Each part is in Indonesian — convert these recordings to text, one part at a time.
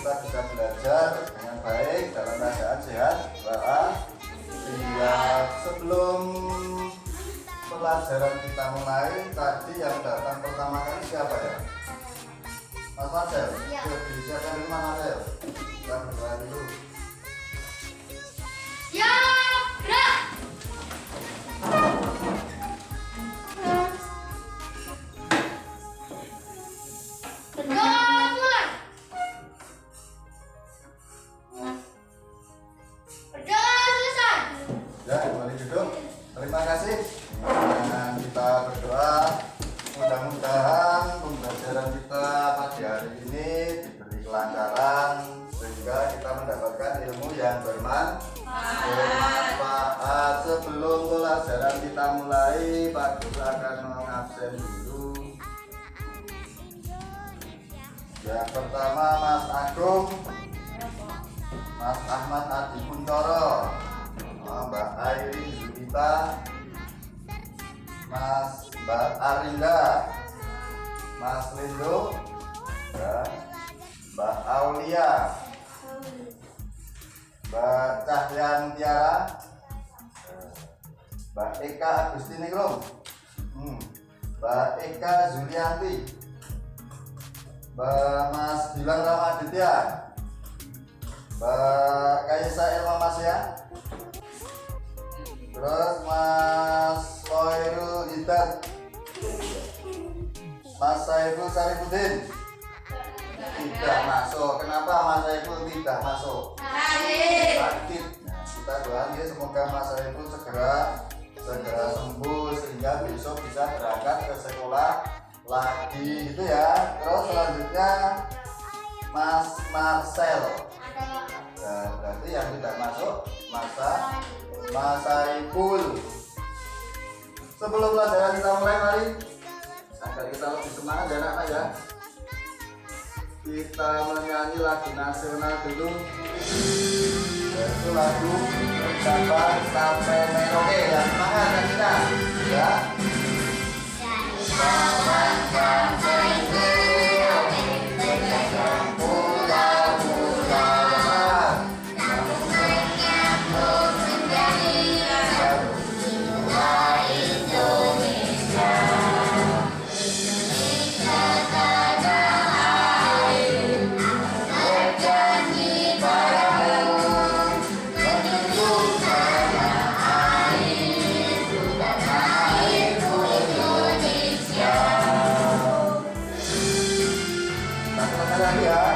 kita bisa belajar dengan baik dalam keadaan sehat walafiat. Sebelum pelajaran kita mulai, tadi yang datang pertama kali siapa ya? Mas Marcel? Iya. Disiapkan dulu Mas Marcel. Kita berdoa dulu. Ya, gerak. Berdoa mulai. Berdoa selesai. Ya, kembali duduk. Terima kasih. Dan kita berdoa mudah-mudahan pembelajaran kita pagi hari ini diberi kelancaran sehingga kita mendapatkan ilmu yang bermanfaat. Sebelum pelajaran kita mulai, Pak Guru akan mengabsen dulu. Yang pertama Mas Agung, Mas Ahmad Adi Kuntoro, Mbak Airin Zulita, Mbak Arinda, Mas Lindo, dan Mbak Aulia, Mbak Cahya Mutiara, Mbak Eka Agustiningrum, Mbak Eka Zulianti, Mbak Mas Dilan Ramaditya, Mbak Kaisa Elma Masya, terus Mas Khairul Hidayat, Mas Saiful Sarifudin tidak masuk. Kenapa Mas Saiful tidak masuk? Sakit. Nah, kita doakan ya semoga Mas Saiful segera sembuh sehingga besok bisa berangkat ke sekolah lagi gitu ya. Terus selanjutnya Mas Marcel. Nah, berarti yang tidak masuk Mas Saiful. Sebelum pelajaran kita mulai, mari agar kita lebih semangat ya anak-anak ya. Kita menyanyi lagu nasional dulu, yaitu lagu Sabang Sampai Merauke. Ya, semangat ya kita ya. Sabang sampai Merauke, berjalan pulau-pulau besar, namun menyambut menjadi satu jiwa Indonesia. Indonesia tanah air, berjanji padamu, menunjuk tanah air, tanah airku Indonesia. Satu lagi ya.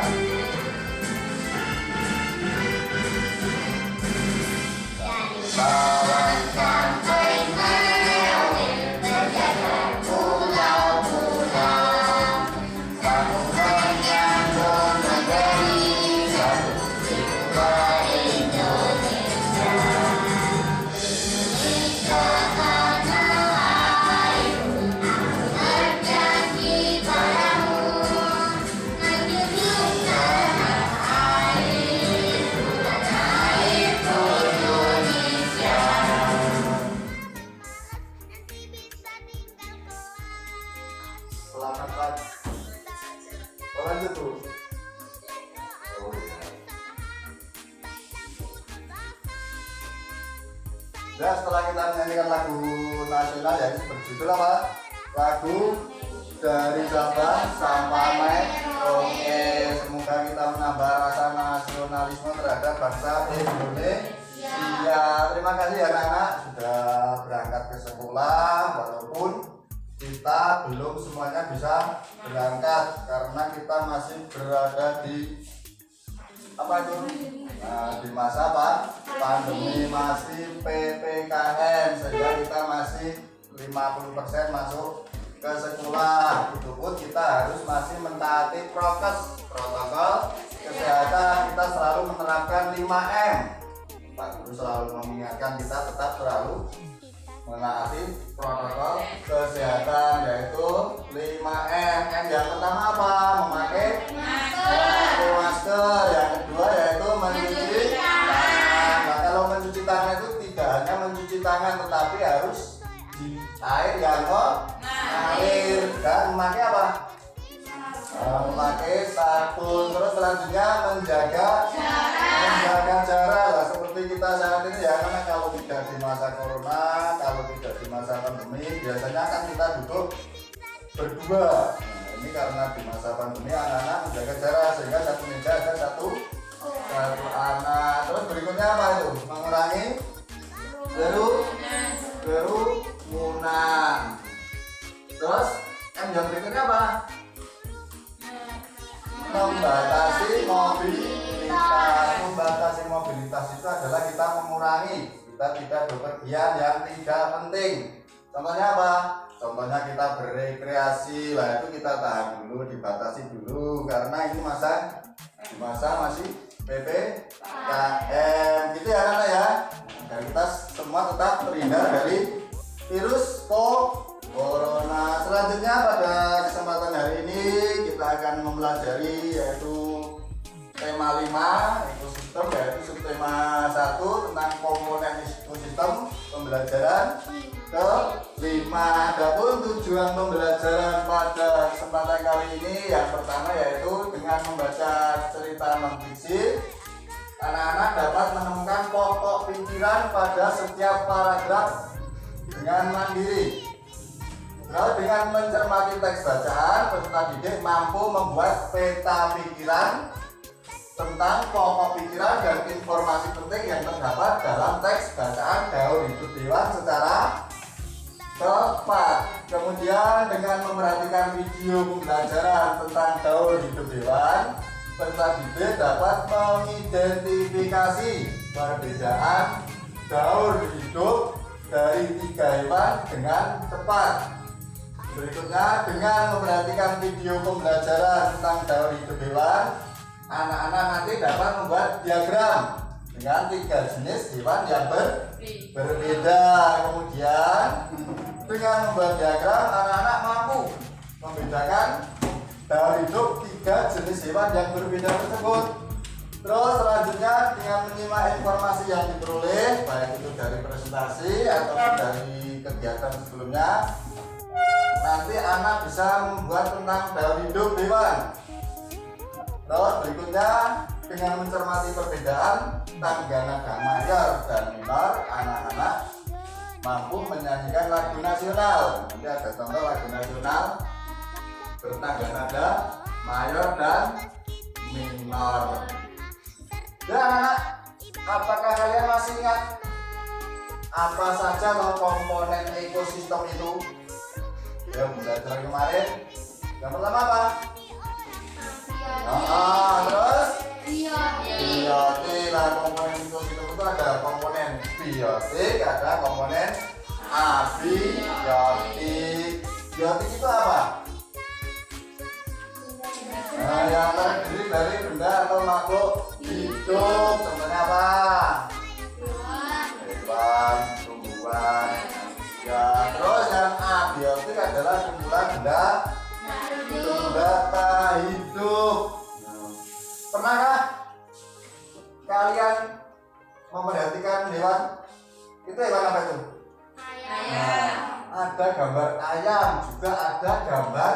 Sabang sampai Merauke, berjalan pulau-pulau, namun menyambut menjadi satu jiwa Indonesia. Indonesia tanah airku, berjanji padamu, menjunjung tanah airku, tanah airku Indonesia. Selamat pagi. Oh, lanjut tuh. Oh, iya. Ya, setelah kita menyanyikan lagu nasional yang berjudul apa? Lagu dari Sabang sampai Merauke. Semoga kita menambah rasa nasionalisme terhadap bangsa Indonesia. Terima kasih ya anak-anak sudah berangkat ke sekolah, walaupun kita belum semuanya bisa berangkat karena kita masih berada di apa itu? Di masa pandemi, masih PPKM, sehingga kita masih 50% masuk ke sekolah. Itu pun kita harus masih mentaati protokol kesehatan. Kita selalu menerapkan 5M. Pak Guru selalu mengingatkan kita tetap selalu menaati protokol kesehatan, yaitu 5M. Yang pertama apa? Memakai masker. Yang kedua yaitu mencuci tangan. Nah, kalau mencuci tangan itu tidak hanya mencuci tangan, tetapi harus di air yang mengalir. Dan memakai apa? Memakai sabun. Terus selanjutnya menjaga jarak lah, seperti kita saat ini ya, karena kalau tidak di masa corona, kalau tidak di masa pandemi, biasanya kan kita duduk berdua. Nah, ini karena di masa pandemi anak-anak menjaga jarak sehingga satu meja ada satu anak. Terus berikutnya apa itu? Mengurangi kerumunan. Terus yang berikutnya apa? Membatasi mobilitas itu adalah kita mengurangi, kita tidak bepergian yang tidak penting. Contohnya apa? Contohnya kita berekreasi, lah itu kita tahan dulu, dibatasi dulu karena ini masa masih PPKM gitu ya anak-anak ya. Dan kita semua tetap terhindar dari virus corona. Selanjutnya pada kesempatan hari ini kita akan mempelajari yaitu tema 5 ekosistem, yaitu subtema 1 tentang komponen ekosistem pembelajaran ke-5. Adapun tujuan pembelajaran pada kesempatan kali ini yang pertama yaitu dengan membaca cerita non-fiksi, anak-anak dapat menemukan pokok pikiran pada setiap paragraf dengan mandiri. Lalu dengan mencermati teks bacaan, peserta didik mampu membuat peta pikiran tentang pokok pikiran dan informasi penting yang terdapat dalam teks bacaan Daur Hidup Hewan secara tepat. Kemudian dengan memperhatikan video pembelajaran tentang Daur Hidup Hewan, peserta didik dapat mengidentifikasi perbedaan daur hidup dari 3 hewan dengan tepat. Berikutnya, dengan memperhatikan video pembelajaran tentang daur hidup hewan, anak-anak nanti dapat membuat diagram dengan 3 jenis hewan yang berbeda. Kemudian dengan membuat diagram, anak-anak mampu membedakan daur hidup 3 jenis hewan yang berbeda tersebut. Terus selanjutnya dengan menyimak informasi yang diperoleh, baik itu dari presentasi atau dari kegiatan sebelumnya, nanti anak bisa membuat tentang daur hidup hewan. Terus berikutnya dengan mencermati perbedaan tangga nada mayor dan minor, anak-anak mampu menyanyikan lagu nasional. Nanti ada contoh lagu nasional bertangga nada mayor dan minor. Ya anak-anak, apakah kalian masih ingat apa saja komponen ekosistem itu? Ya, belajar kemarin. Yang pertama apa? Terus biotik. Lah komponen ekosistem itu ada komponen biotik, ada komponen abiotik. Biotik itu apa? Nah, yang terdiri dari benda atau makhluk hidup. Contohnya apa? Hewan, tumbuhan. Ya, terus yang abiotik adalah kumpulan benda tak hidup. Pernahkah kalian memperhatikan hewan? Itu hewan apa itu? Nah, ada gambar ayam, juga ada gambar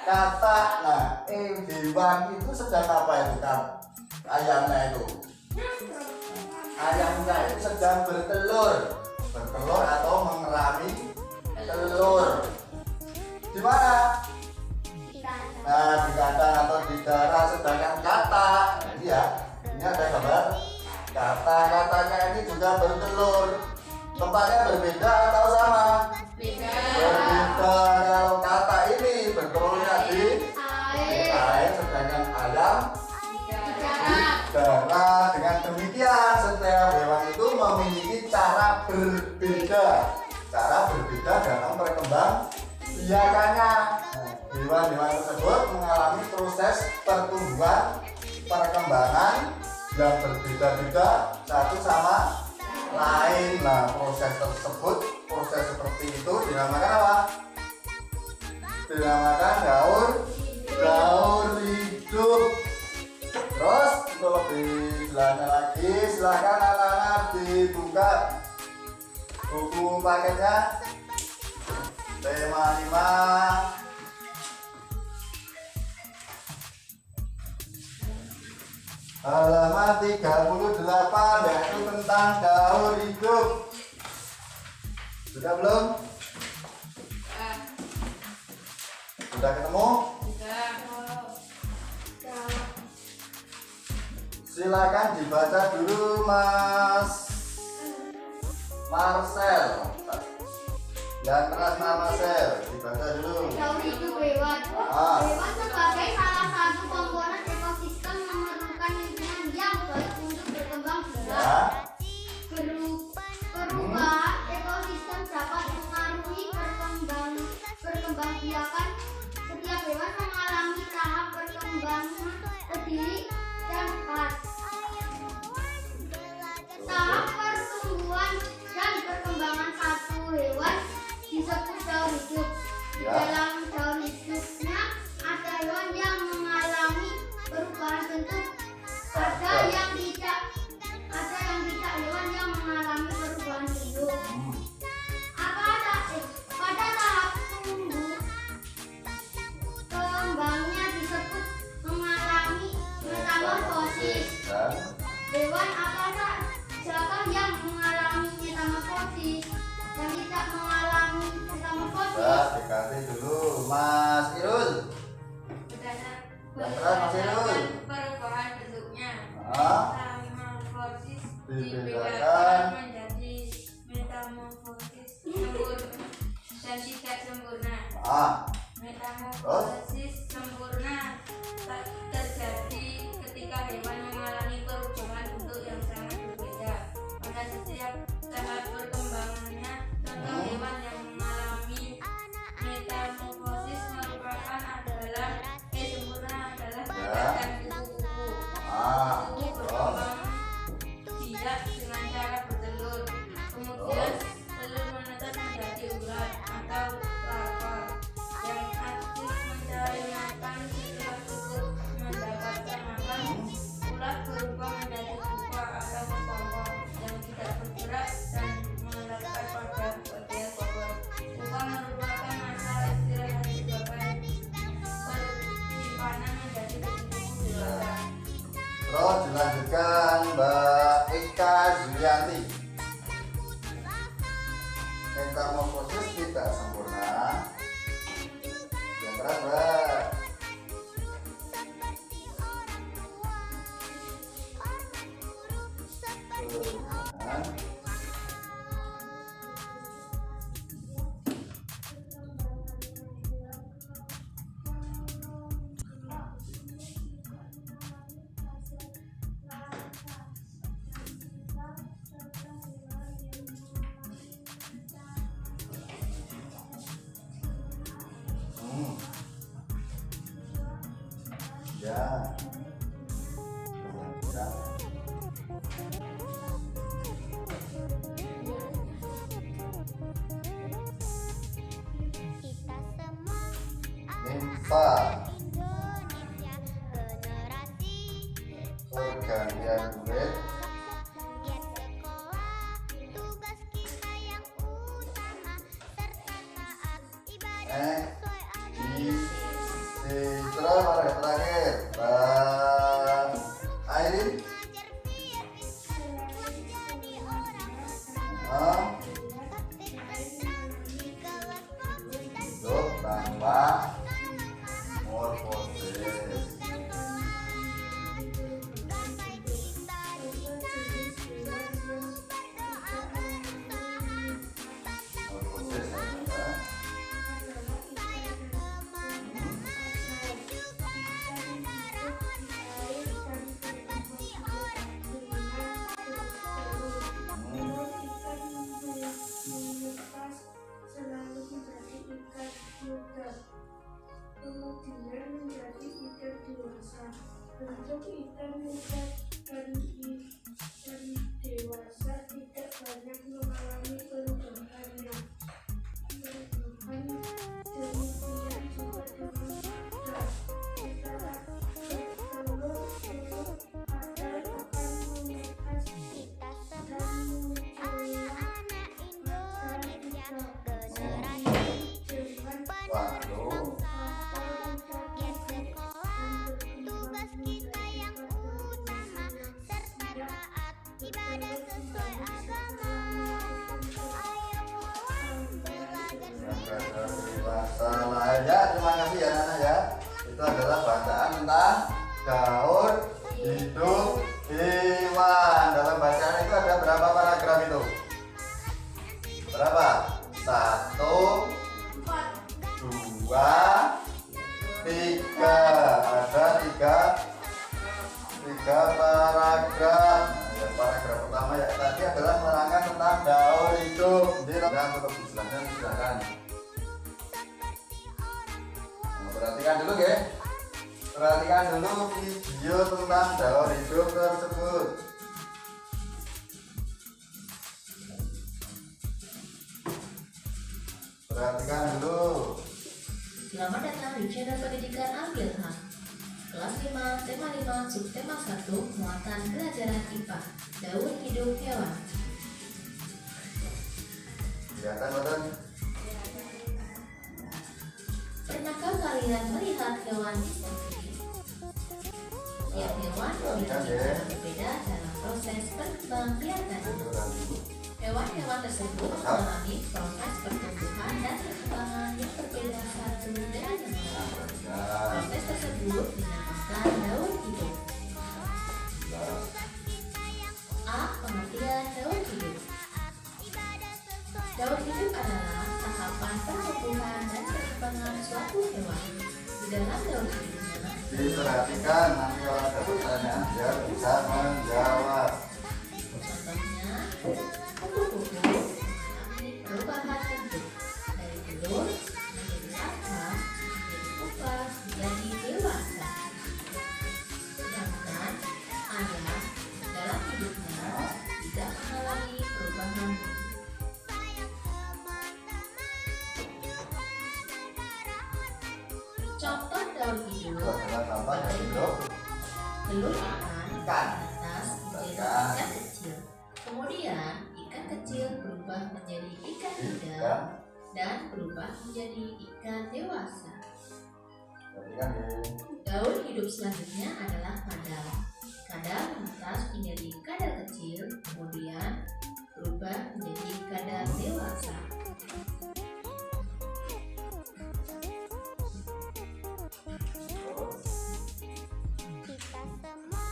katak. Nah, hewan itu sedang apa itu kan? Ayamnya itu. Ayamnya itu sedang bertelur atau mengerami telur. Di mana? Nah, di kandang atau di darah. Sedangkan katak, ini ada gambar katanya ini juga bertelur. Tempatnya berbeda atau sama? Berbeda. Kalau katak ini bertelurnya di air, sedangkan ayam darah. Dengan demikian setiap hewan itu memiliki cara berbeda dalam perkembangbiakannya. Hewan-hewan tersebut mengalami proses pertumbuhan perkembangan yang berbeda-beda satu sama lain. Nah, proses seperti itu dinamakan apa? Dinamakan daur hidup. Terus untuk lebih jelasnya lagi, silahkan anak-anak dibuka buku paketnya tema 5. halaman 38 yaitu tentang daur hidup. Sudah belum? Sudah ketemu? Silakan dibaca dulu Mas Marcel. Yang keras Mas Marcel, dibaca dulu. Daur hidup hewan. Hewan sebagai salah satu komponen ekosistem memerlukan lingkungan yang baik untuk berkembang biak. Ya. Perubahan ekosistem dapat mengaruhi perkembangbiakan. Setiap hewan mengalami tahap perkembangan terdiri dan khas. Tahap pertumbuhan dan perkembangan satu hewan disebut daur hidup. Di Ya. dalam daur hidupnya ada hewan yang mengalami perubahan bentuk, ada yang tidak hewan yang mengalami perubahan bentuk. Pada tahap tumbuh kembangnya disebut mengalami metamorfosis. Dan Hewan apa saja yang mengalami metamorfosis dan tidak mengalami metamorfosis? ya, dikasih dulu Mas Irul. Yang keras Mas Irul. Perubahan bentuknya. Metamorfosis Dibedakan menjadi metamorfosis sempurna dan tidak sempurna. Metamorfosis sempurna terjadi ketika hewan mengalami perubahan bentuk yang sangat berbeda pada setiap tahap perkembangannya. Contoh hewan yang mengalami metamorfosis merupakan adalah sempurna adalah badak dan kupu-kupu. Kupu berkembang biak dengan cara bertelur, kemudian telur menetas menjadi ulat atau larva yang aktif mencari makan. Setelah cukup mendapatkan makan, ulat berubah menjadi pupa atau kepompong yang tidak bergerak dan melekat pada bagian bawah. Pupa merupakan masa istirahat menyebabkan persimpanan menjadi kupu-kupu dewasa. Terus dilanjutkan Mbak Eka Zulianti. Metamorfosis tidak sempurna. Yang keras Mbak. Nah, ya. Ya. Nimfa. Pergantian duit. Terus terakhir Bang Airin. Hidup tanpa morfosis. Morfosis adalah selalu menjadi ikan muda, kemudian menjadi ikan dewasa. Bentuk ikan muda dan dewasa tidak banyak mengalami perubahan yang demikian juga dengan muda. Setelah telur ada akan menetas dan muncullah waduh. Tugas kita yang utama Gada dewasa lah ya. Terima kasih ya anak ya. Itu adalah bacaan tentang daur hidup hewan. Dalam bacaan itu ada berapa paragraf itu? Berapa? 1, 2, 3. Ada tiga paragraf. Yang paragraf pertama ya tadi adalah menerangkan tentang daur hidup. Dan untuk dijelaskan silakan. Nah, perhatikan dulu ya. Perhatikan dulu video tentang daur hidup tersebut. Perhatikan dulu. Selamat datang di channel pendidikan Al-Ilham. Kelas 5, tema 5, subtema 1, muatan pelajaran IPA, daur hidup hewan. Kelihatan betul? Pernahkah kalian melihat hewan di TV? Setiap hewan memiliki cara berbeda dalam proses perkembangbiakan. Hewan-hewan tersebut mengalami proses pertumbuhan dan perkembangan yang berbeda satu dengan yang lain. Proses tersebut dinamakan daur hidup. A. Pengertian daur hidup. Daur hidup adalah tahapan pertumbuhan dan perkembangan suatu hewan. Di dalam daur hidupnya, Diperhatikan nanti kalau ada pertanyaan biar bisa menjawab. contohnya, kupu-kupu mengalami perubahan bentuk dari telur menjadi larva, menjadi pupa, menjadi dewasa. Sedangkan ayam dalam hidupnya tidak mengalami perubahan bentuk. Contoh daur Itu hidup: adalah tambah dari hidup telur ikan ikan. atas menjadi ikan kecil. Kemudian ikan kecil berubah menjadi ikan muda Ikan. dan berubah menjadi ikan dewasa. Perhatikan ya. Daur hidup selanjutnya adalah kadal. Kadal menetas menjadi kadal kecil, kemudian berubah menjadi kadal dewasa.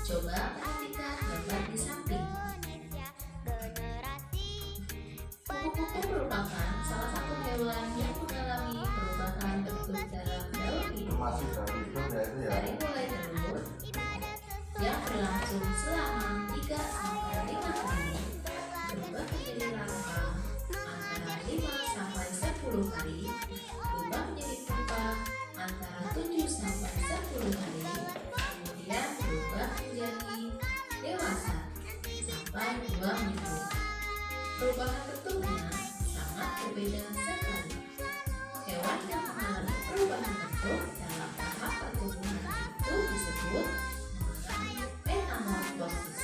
Coba perhatikan gambar di samping. Kupu-kupu merupakan salah satu hewan yang mengalami perubahan bentuk dalam daur Itu hidup. masih dari hidup ya itu ya. Dari mulai telur yang berlangsung selama 3 sampai 5 hari berubah menjadi larva antara 5 sampai 10 hari, berubah menjadi pupa antara 7 sampai 10 hari, kemudian berubah menjadi dewasa sampai 2 minggu. Perubahan bentuknya sangat berbeda sekali. Hewan yang mengalami perubahan bentuk dalam tahap pertumbuhan itu disebut metamorfosis.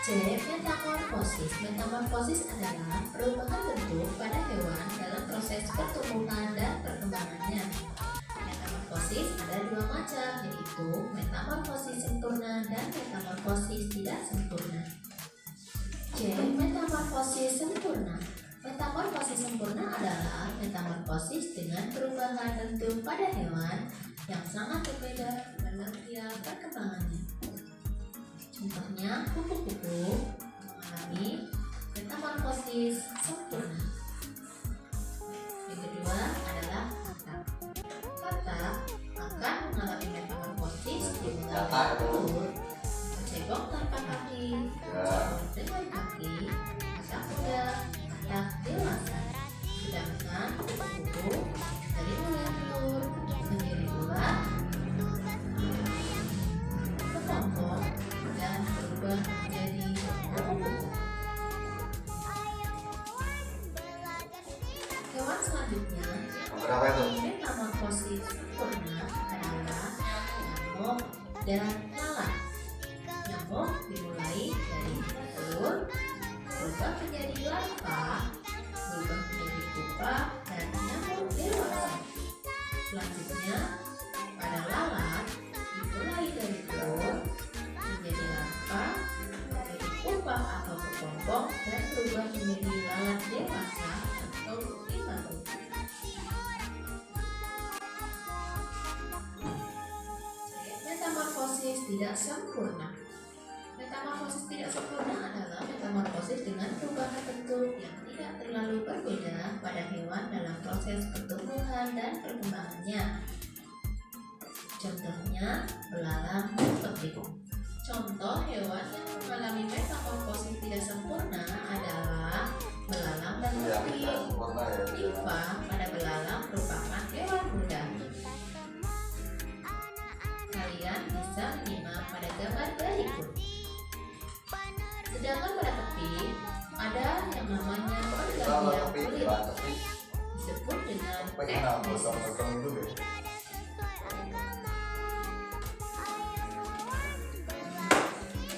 C. Metamorfosis. Metamorfosis adalah perubahan bentuk pada hewan dalam proses pertumbuhan dan perkembangannya. Metamorfosis ada 2 macam, yaitu metamorfosis sempurna dan metamorfosis tidak sempurna. C. Metamorfosis sempurna. Metamorfosis sempurna adalah metamorfosis dengan perubahan bentuk pada hewan yang sangat berbeda dalam usia perkembangannya. Contohnya, kupu-kupu mengalami metamorfosis sempurna. Yang kedua adalah katak. Katak akan mengalami metamorfosis dimulai dari telur, bercebok tanpa kaki, bercebok dengan kaki, katak muda, katak dewasa. Sedangkan kupu-kupu dari mulai telur menjadi ular, kepompong, dan berubah menjadi kupu-kupu. Hewan selanjutnya Berapa itu? metamorfosis sempurna adalah nyamuk dan lalat. Nyamuk dimulai dari telur, berubah menjadi larva, berubah menjadi pupa, dan nyamuk dewasa. Selanjutnya, pada lalat dimulai dari telur, menjadi larva, menjadi pupa atau kepompong, dan berubah menjadi lalat dewasa atau imago. tidak sempurna. Metamorfosis tidak sempurna adalah metamorfosis dengan perubahan bentuk yang tidak terlalu berbeda pada hewan dalam proses pertumbuhan dan perkembangannya. Contohnya, belalang dan kepik. Contoh hewan yang mengalami metamorfosis tidak sempurna adalah belalang dan Yang kepik. tidak sempurna ya. Nimfa pada belalang merupakan hewan muda. Kalian bisa menyimak pada gambar berikut. Sedangkan pada kepik ada yang namanya pergantian kulit, disebut dengan ekmesis. Potong-potong itu ya.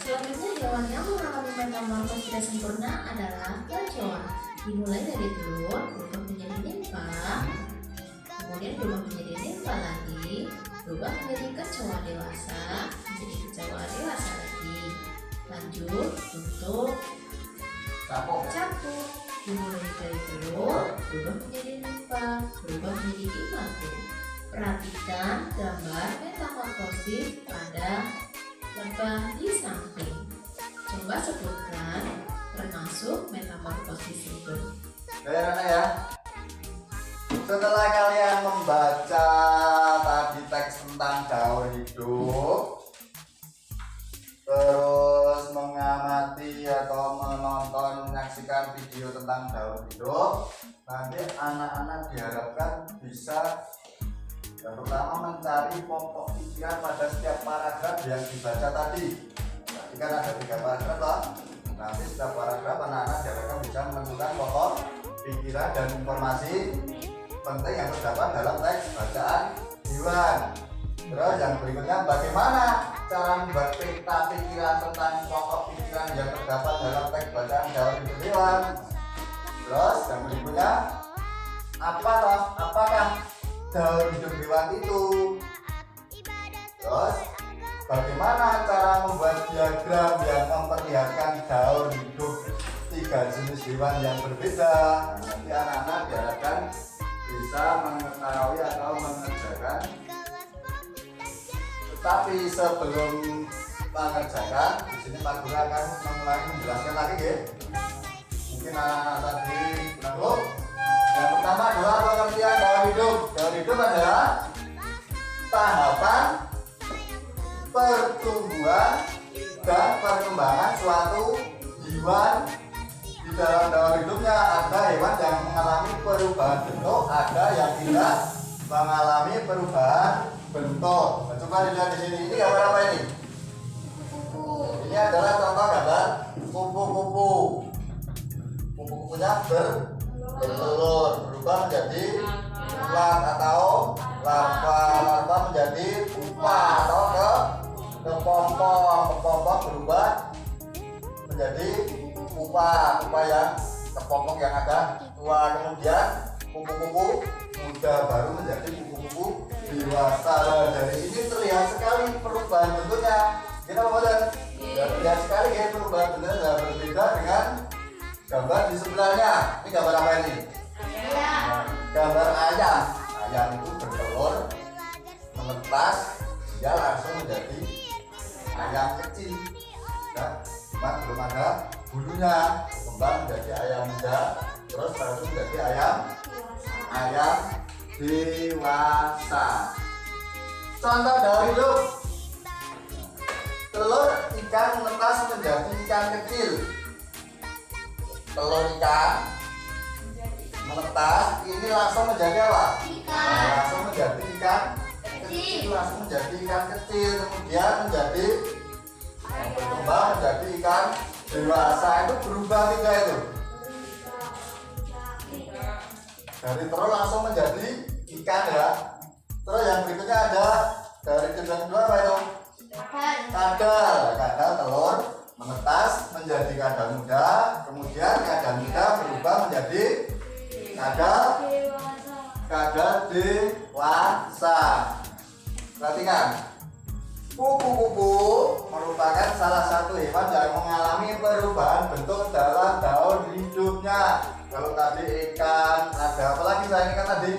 Selanjutnya hewan yang mengalami metamorfosis tidak sempurna adalah kecoa. Dimulai dari telur, berubah menjadi nimfa, kemudian berubah menjadi nimfa lagi, berubah menjadi kecoa dewasa, menjadi kecoa dewasa lagi. Lanjut untuk Capung. capung. Dimulai dari telur, berubah menjadi nimfa, berubah menjadi imago. Perhatikan gambar metamorfosis pada lebah di samping. Coba sebutkan termasuk metamorfosis itu. Anak ya. Setelah kalian membaca tadi teks tentang daur hidup, terus mengamati atau menonton, menyaksikan video tentang daur hidup, nanti anak-anak diharapkan bisa yang pertama mencari pokok pikiran pada setiap paragraf yang dibaca tadi. Tadi kan ada 3 paragraf lah. Nanti setiap paragraf anak-anak diharapkan bisa menemukan pokok pikiran dan informasi penting yang terdapat dalam teks bacaan hewan. Terus yang berikutnya, bagaimana cara membuat peta pikiran tentang pokok pikiran yang terdapat dalam teks bacaan daur hidup hewan. Terus yang berikutnya, apakah daur hidup hewan itu? Terus bagaimana cara membuat diagram yang memperlihatkan daur hidup 3 jenis hewan yang berbeda? Nanti anak-anak diharapkan bisa mengetahui atau mengerjakan. Tetapi sebelum mengerjakan, di sini Pak Guru akan menjelaskan lagi ya. Mungkin anak-anak tadi tahu. Yang pertama adalah pengertian daur hidup. Daur hidup adalah tahapan pertumbuhan dan perkembangan suatu hewan. Di dalam daur hidupnya ada hewan yang mengalami perubahan bentuk, ada yang tidak mengalami perubahan bentuk. Nah, coba dilihat di sini. Ini gambar apa ini? Ini adalah contoh gambar kupu-kupu. Kupu-kupunya bertelur, berubah menjadi ulat atau larva, larva menjadi pupa atau kepompong berubah menjadi pupa yang kepompong yang agak tua. Kemudian kupu-kupu muda baru menjadi kupu-kupu dewasa. Dari ini terlihat sekali perubahan bentuknya. Kita kemudian terlihat sekali ya perubahan bentuknya berbeda dengan gambar di sebelahnya. Ini gambar apa ini? Gambar ayam. Ayam itu bertelur, menetas, dia langsung menjadi ayam kecil. Nah, cuma belum ada bulunya, berkembang menjadi ayam muda, terus langsung menjadi ayam dewasa. Contoh daur hidup: telur ikan menetas menjadi ikan kecil. Telur ikan menetas ini langsung menjadi apa? Langsung menjadi ikan kecil, langsung menjadi ikan kecil, kemudian menjadi berkembang menjadi ikan dewasa. Itu berubah 3 itu. Dari telur langsung menjadi ikan ya. Terus yang berikutnya ada dari jenjang kedua apa itu? Kadal telur menetas menjadi kadal muda, kemudian kadal muda berubah menjadi kadal dewasa. Perhatikan, kupu-kupu merupakan salah satu hewan yang mengalami perubahan bentuk dalam daur hidupnya. Kalau tadi ikan, ada apa lagi saya ingat tadi?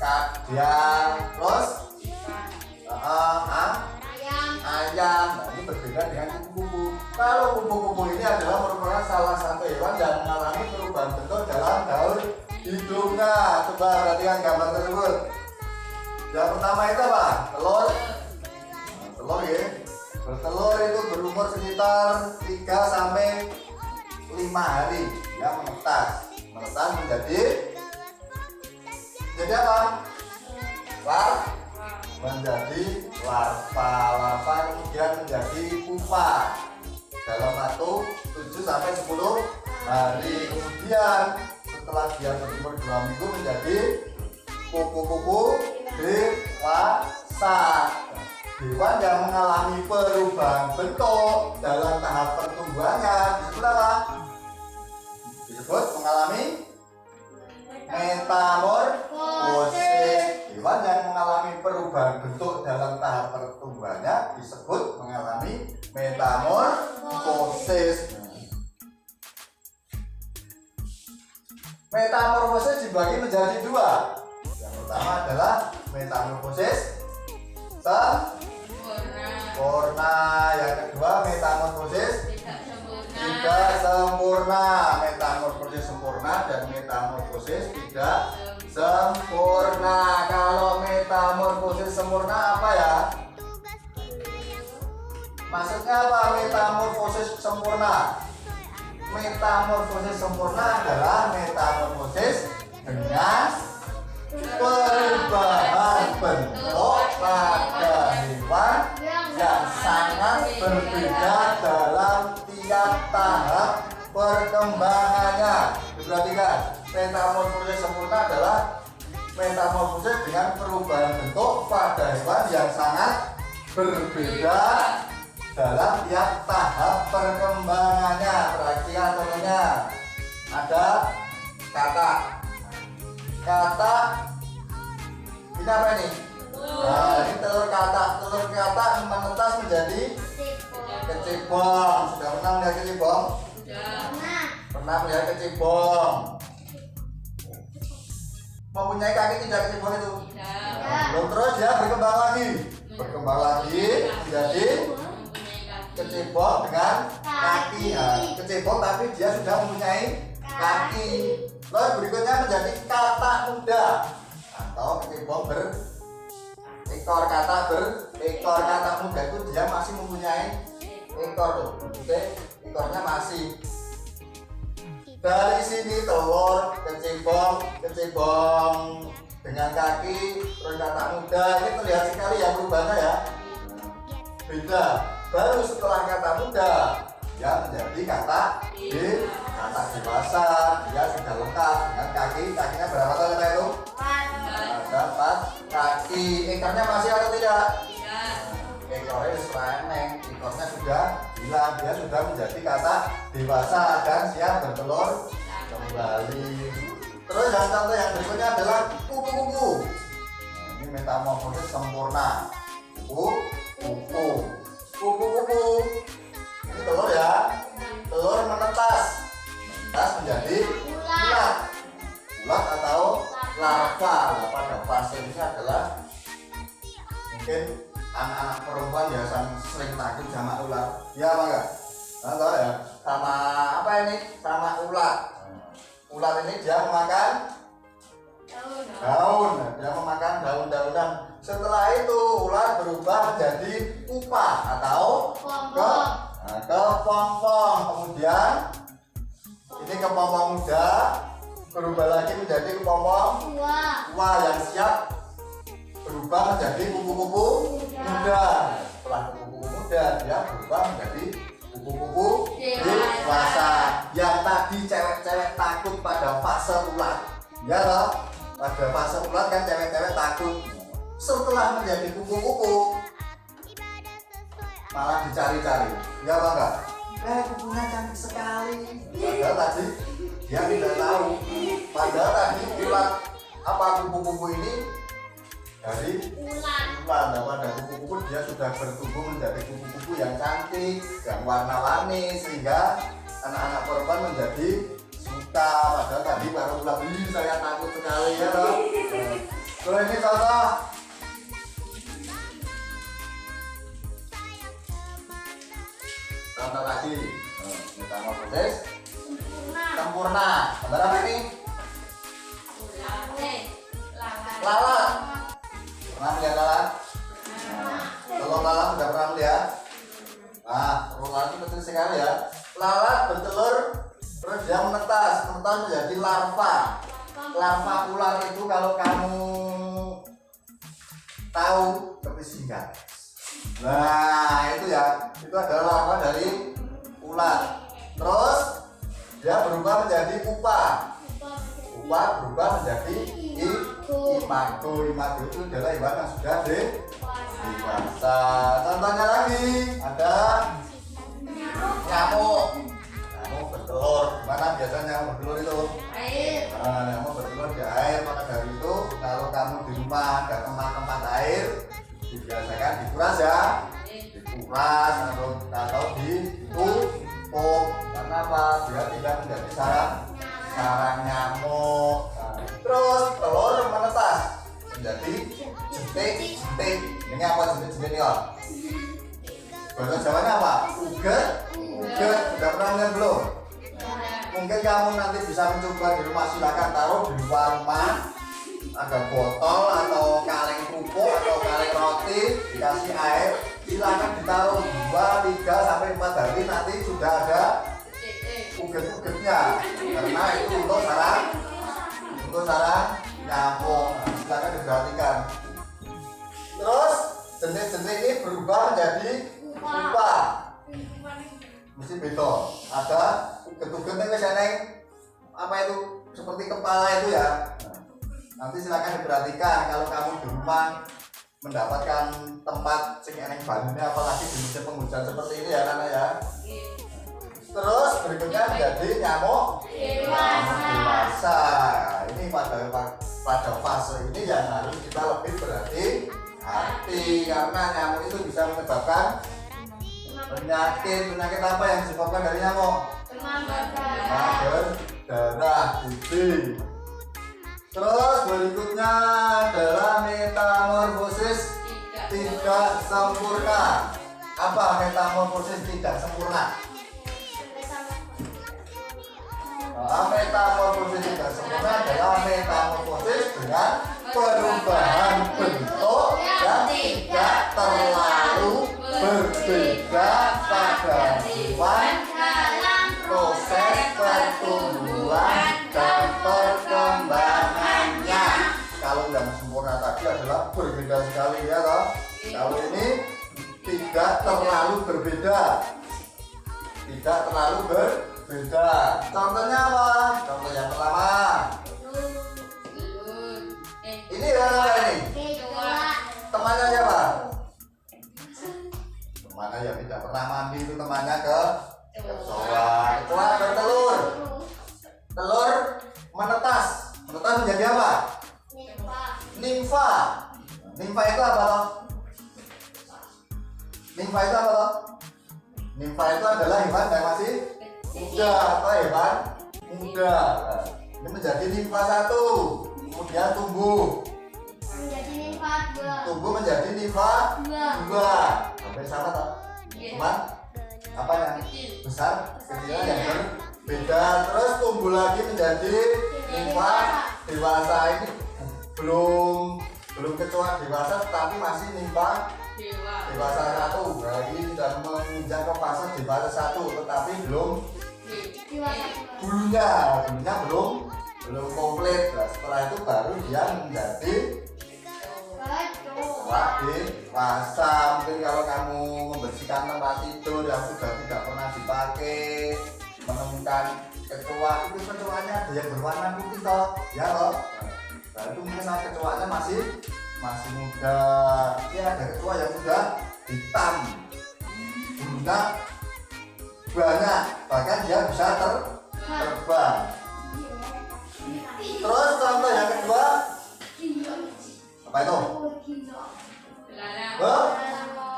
Kadal, terus ayam. Nah, ini berbeda dengan kupu-kupu. Kalau kupu-kupu ini adalah merupakan salah satu hewan yang mengalami perubahan bentuk dalam daur hidupnya. Coba perhatikan gambar tersebut. Yang pertama itu apa? Telur. Nah, telur ya. Bertelur itu berumur sekitar 3 sampai 5 hari. Ya, menetas. Menetas menjadi apa? Menjadi larva. Larva kemudian menjadi pupa dalam waktu 7 sampai 10 hari. Kemudian setelah dia berumur 2 minggu menjadi kupu-kupu dewasa. Hewan yang mengalami perubahan bentuk dalam tahap pertumbuhannya disebut apa? Disebut mengalami metamorfosis. Hewan yang mengalami perubahan bentuk dalam tahap pertumbuhannya disebut mengalami metamorfosis. Metamorfosis dibagi menjadi 2. Yang pertama adalah metamorfosis sempurna. Yang kedua metamorfosis tidak sempurna. Metamorfosis sempurna dan metamorfosis tidak sempurna. Kalau metamorfosis sempurna apa ya? Maksudnya apa metamorfosis sempurna? Metamorfosis sempurna adalah metamorfosis dengan perubahan bentuk pada hewan yang sangat berbeda dalam tiap tahap perkembangannya. Diperhatikan, metamorfosis sempurna adalah metamorfosis dengan perubahan bentuk pada hewan yang sangat berbeda dalam tiap tahap perkembangannya. Perhatikan contohnya, ada katak. Katak ini apa ini? Nah, ini telur katak. Telur katak menetas menjadi kecebong. Sudah pernah melihat kecebong? Pernah melihat kecebong? Mempunyai kaki tidak kecebong itu? Belum. Terus dia berkembang lagi. Berkembang lagi menjadi kecebong dengan kaki. Nah, kecebong tapi dia sudah mempunyai kaki. Terus berikutnya menjadi katak muda atau kecebong berekor. Katak berekor. Katak muda itu dia masih mempunyai ekor loh. Oke, ekornya masih. Dari sini telur, kecebong dengan kaki, terus katak muda ini terlihat sekali ya perubahannya ya. Beda. Baru setelah katak muda dia menjadi katak dewasa. Dia sudah lengkap dengan kakinya berapa kali kita itu? 4 kaki. Ekornya masih atau tidak? Ekornya sereneng, ekornya sudah hilang. Dia sudah menjadi katak dewasa dan siap bertelur kembali. Terus yang contoh yang berikutnya adalah kupu-kupu. Nah, ini metamorfosis sempurna. Kupu-kupu. Ini telur ya. Telur menetas menjadi ulat atau larva. Pada fase ini adalah mungkin anak-anak perempuan ya sering takut sama ulat. Ya apa enggak? Tahu ya? Sama apa ini? Sama ulat. Ulat ini dia memakan daun. Dia memakan daun-daunan. Setelah itu ulat berubah menjadi pupa atau kepompong. Kemudian ini kepompong muda berubah lagi menjadi kepompong tua yang siap berubah menjadi kupu-kupu muda. Setelah kupu-kupu muda dia berubah menjadi kupu-kupu dewasa. Yang tadi cewek-cewek takut pada fase ulat, ya loh. Pada fase ulat kan cewek-cewek takut. Setelah menjadi kupu-kupu malah dicari-cari, ya apa enggak? Kupunya cantik sekali. Padahal tadi dia tidak tahu. Padahal tadi ulat apa kupu-kupu ini dari ulat. Nah, pada kupu-kupu dia sudah bertumbuh menjadi kupu-kupu yang cantik, yang warna-warni sehingga anak-anak korban menjadi suka. Padahal tadi baru ulat, saya takut sekali ya loh. Terus ini contoh contoh lagi. Metamorfosis sempurna, sempurna. Gambar apa ini? lalat. Lalat. Pernah melihat lalat? Telur lalat sudah pernah melihat? Nah, telur lalat itu kecil sekali ya. Lalat bertelur, terus dia menetas menjadi larva. Larva ular itu kalau kamu tahu kepisingan. Nah, itu ya, itu adalah larva dari ular. Terus dia berubah menjadi pupa. Pupa berubah menjadi imago. Imago itu adalah hewan yang sudah dewasa. Contohnya lagi ada nyamuk. Nyamuk bertelur. Mana biasanya nyamuk bertelur itu? Air. Nah, nyamuk bertelur di air. Maka dari itu kalau kamu di rumah ada tempat-tempat air, dibiasakan dikuras ya. Dikuras atau ditutup. Karena apa? Dia tidak menjadi sarang nyamuk. Nah, terus telur menetas menjadi jentik. Ini apa jentik ini ya? Bahasa Jawanya apa? Uget. Sudah pernah lihat belum? Mungkin kamu nanti bisa mencoba di rumah. Silakan taruh di luar rumah. Ada botol atau kaleng pupuk atau kaleng roti, dikasih air. Silakan ditaruh 2, 3 sampai 4 hari, nanti sudah ada uget-ugetnya. Karena itu untuk sarang nyamuk. Nah, silakan diperhatikan. Terus jentik-jentik ini berubah menjadi pupa. Mesti beda. Ada uget-ugetnya misalnya apa itu seperti kepala itu ya. Nanti silakan diperhatikan kalau kamu di rumah mendapatkan tempat sing eneng banyune, apalagi di musim penghujan seperti ini ya Nana ya. Terus berikutnya menjadi nyamuk dewasa. Ini pada fase ini yang harus kita lebih berhati-hati karena nyamuk itu bisa menyebabkan penyakit apa yang disebabkan dari nyamuk? Darah, TB. Terus berikutnya adalah metamorfosis tidak sempurna. Apa metamorfosis tidak sempurna? Metamorfosis tidak sempurna adalah metamorfosis dengan perubahan bentuk yang tidak terlalu berbeda pada hewan, proses pertumbuhan dan perkembangannya. Kalau yang sempurna tadi adalah berbeda sekali ya toh. Kalau ini tidak terlalu berbeda. Tidak terlalu berbeda. Contohnya apa? Contoh yang pertama. Ini apa ini? Temannya siapa? Temannya yang tidak pernah mandi itu temannya kecoa. Kecoa bertelur. Telur menetas. Menetas menjadi apa? Nimfa. Nimfa itu apa toh? Nimfa itu apa toh? Nimfa itu adalah hewan yang masih muda atau hewan muda. Ini menjadi nimfa 1. Kemudian tumbuh menjadi nimfa 2. Hampir sama toh? Cuma apa yang besar, kecilnya yang berbeda. Terus tumbuh lagi menjadi nimfa dewasa. Ini belum kecoa dewasa tapi masih nimfa dewasa 1. Nah, ini sudah menginjak ke fase dewasa 1 tetapi belum bulunya belum komplit. Nah, setelah itu baru dia menjadi kecoa dewasa. Mungkin kalau kamu membersihkan tempat tidur yang sudah tidak pernah dipakai, menemukan kecoa, itu kecoanya ada yang berwarna putih toh ya toh. Nah, itu mungkin kecoanya masih muda. Ini ada kecoa yang sudah hitam, bulunya banyak, bahkan dia bisa terbang. Terus contoh yang kedua apa itu?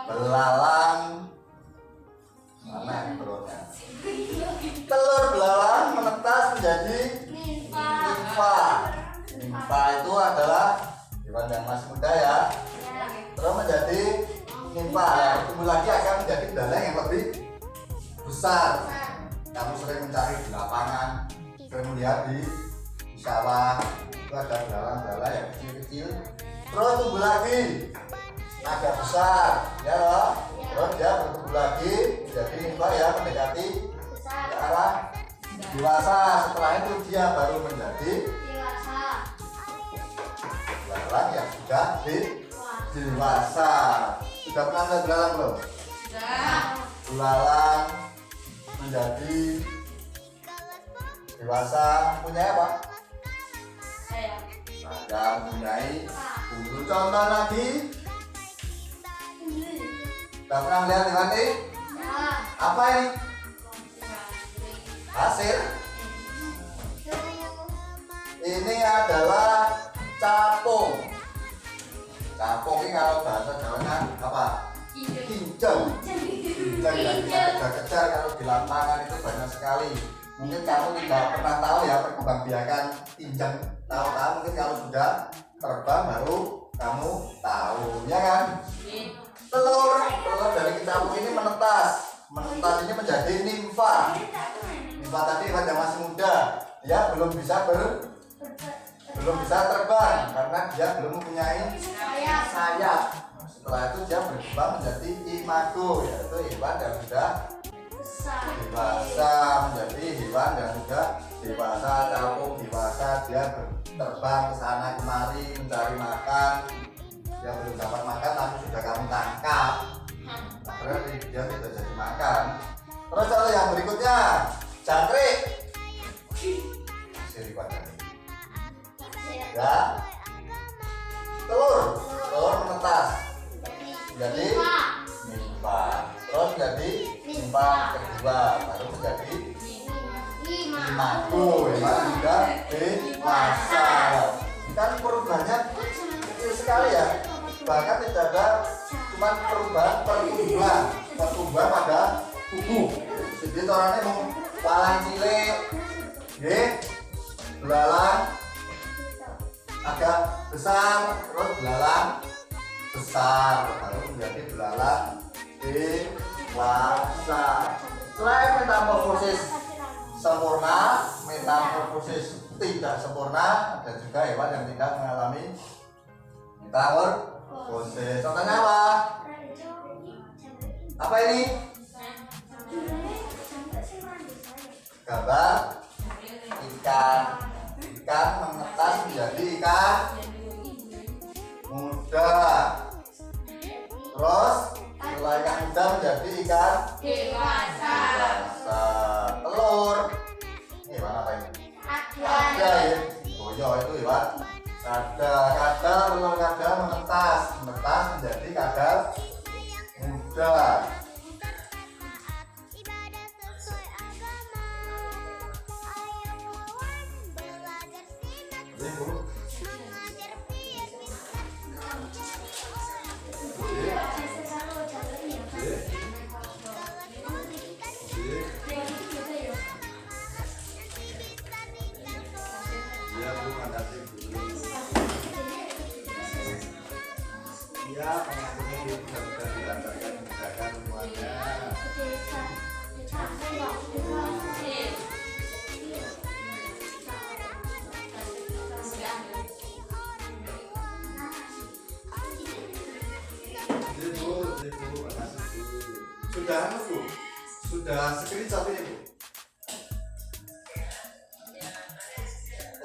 Belalang. Mana telurnya? Telur belalang menetas menjadi nimfa. Nimfa itu adalah hewan yang masih muda ya. Terus menjadi nimfa, tumbuh lagi akan menjadi belalangnya yang lebih besar. Kamu sering mencari di lapangan, sering melihat di sawah, itu ada belalang-belalang yang kecil-kecil. Terus tumbuh lagi, agak besar, ya loh. Terus dia bertumbuh lagi menjadi nimfa yang mendekati ke arah dewasa. Setelah itu dia baru menjadi belalang yang sudah dewasa. Sudah pernah lihat belalang belum? Sudah. Belalang menjadi dewasa punya apa? Saya. Ada mempunyai bulu. Contoh lagi, sudah pernah lihat hewan ini? Apa ini? Hasil. Ini adalah capung. Capung ini kalau bahasa Jawanya apa? Kinjeng. Kinjeng yang kita kejar kalau di lapangan itu banyak sekali. Mungkin kamu tidak pernah tahu ya perkembangbiakan kinjeng. Tahu-tahu mungkin kalau sudah terbang baru kamu tahu, ya kan? Telur dari capung ini menetas. Menetas ini menjadi nimfa. Nimfa tadi pada masih muda, dia belum bisa terbang karena dia belum mempunyai sayap. Setelah itu dia berkembang menjadi imago, yaitu hewan yang sudah dewasa, menjadi hewan yang sudah dewasa. Capung dewasa, dia terbang ke sana kemari mencari makan. Dia belum dapat makan tapi sudah kamu tangkap, berarti dia tidak jadi makan. Terus contoh yang berikutnya, jangkrik. Ya, telur menetas jadi nimfa, terus jadi nimfa kedua, baru menjadi imago, hewan sudah dewasa. Kan perubahannya kecil sekali ya, bahkan tidak ada cuma perubahan pertumbuhan pada tubuh. Jadi orangnya mau palang cilik, belalang agak besar, terus belalang besar, baru menjadi belalang dewasa. Selain metamorfosis sempurna, metamorfosis tidak sempurna, ada juga hewan yang tidak mengalami metamorfosis. Contohnya apa? Apa ini? Gambar ikan. Ikan menetas menjadi ikan muda. Terus setelah ikan muda menjadi ikan Dewasa. Telur. Ini hewan apa ini? Ada ya. Boyo itu hewan. Kadal, telur kadal menetas menjadi kadal muda. Ya, pengakuan ini sudah dilancarkan mengerjakan semuanya. Bu, makasih Bu. Sudah Bu? Sudah screenshot ini Bu?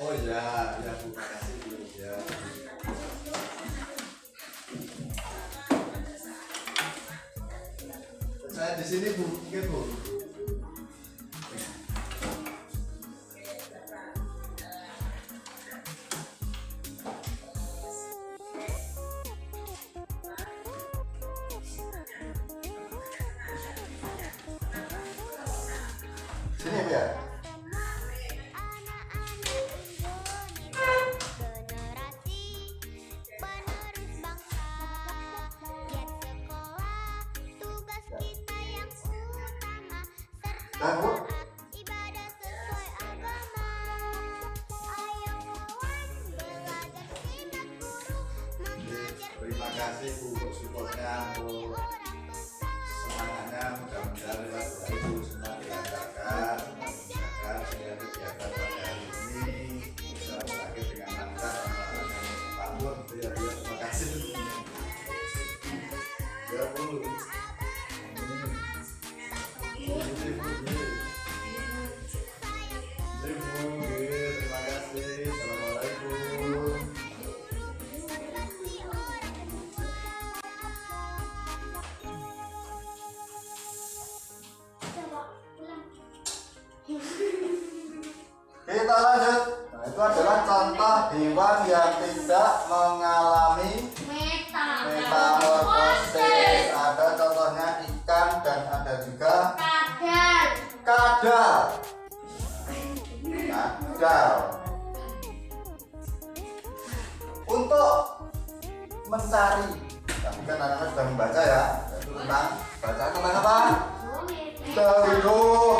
Oh ya, ya Bu, makasih Bu ya. Saya di sini Bu, mungkin Bu. Sini Bu ya. Nah, Bu. Terima kasih Bu untuk supportnya, untuk semangatnya, mudah-mudahan lewat Bu Kita lanjut. Nah, itu adalah contoh hewan yang tidak mengalami metamorfosis. Ada contohnya ikan dan ada juga kadal. Untuk mencari, tapi kan anak-anak sudah membaca ya, yaitu tentang bacaan tentang apa? Dahulu.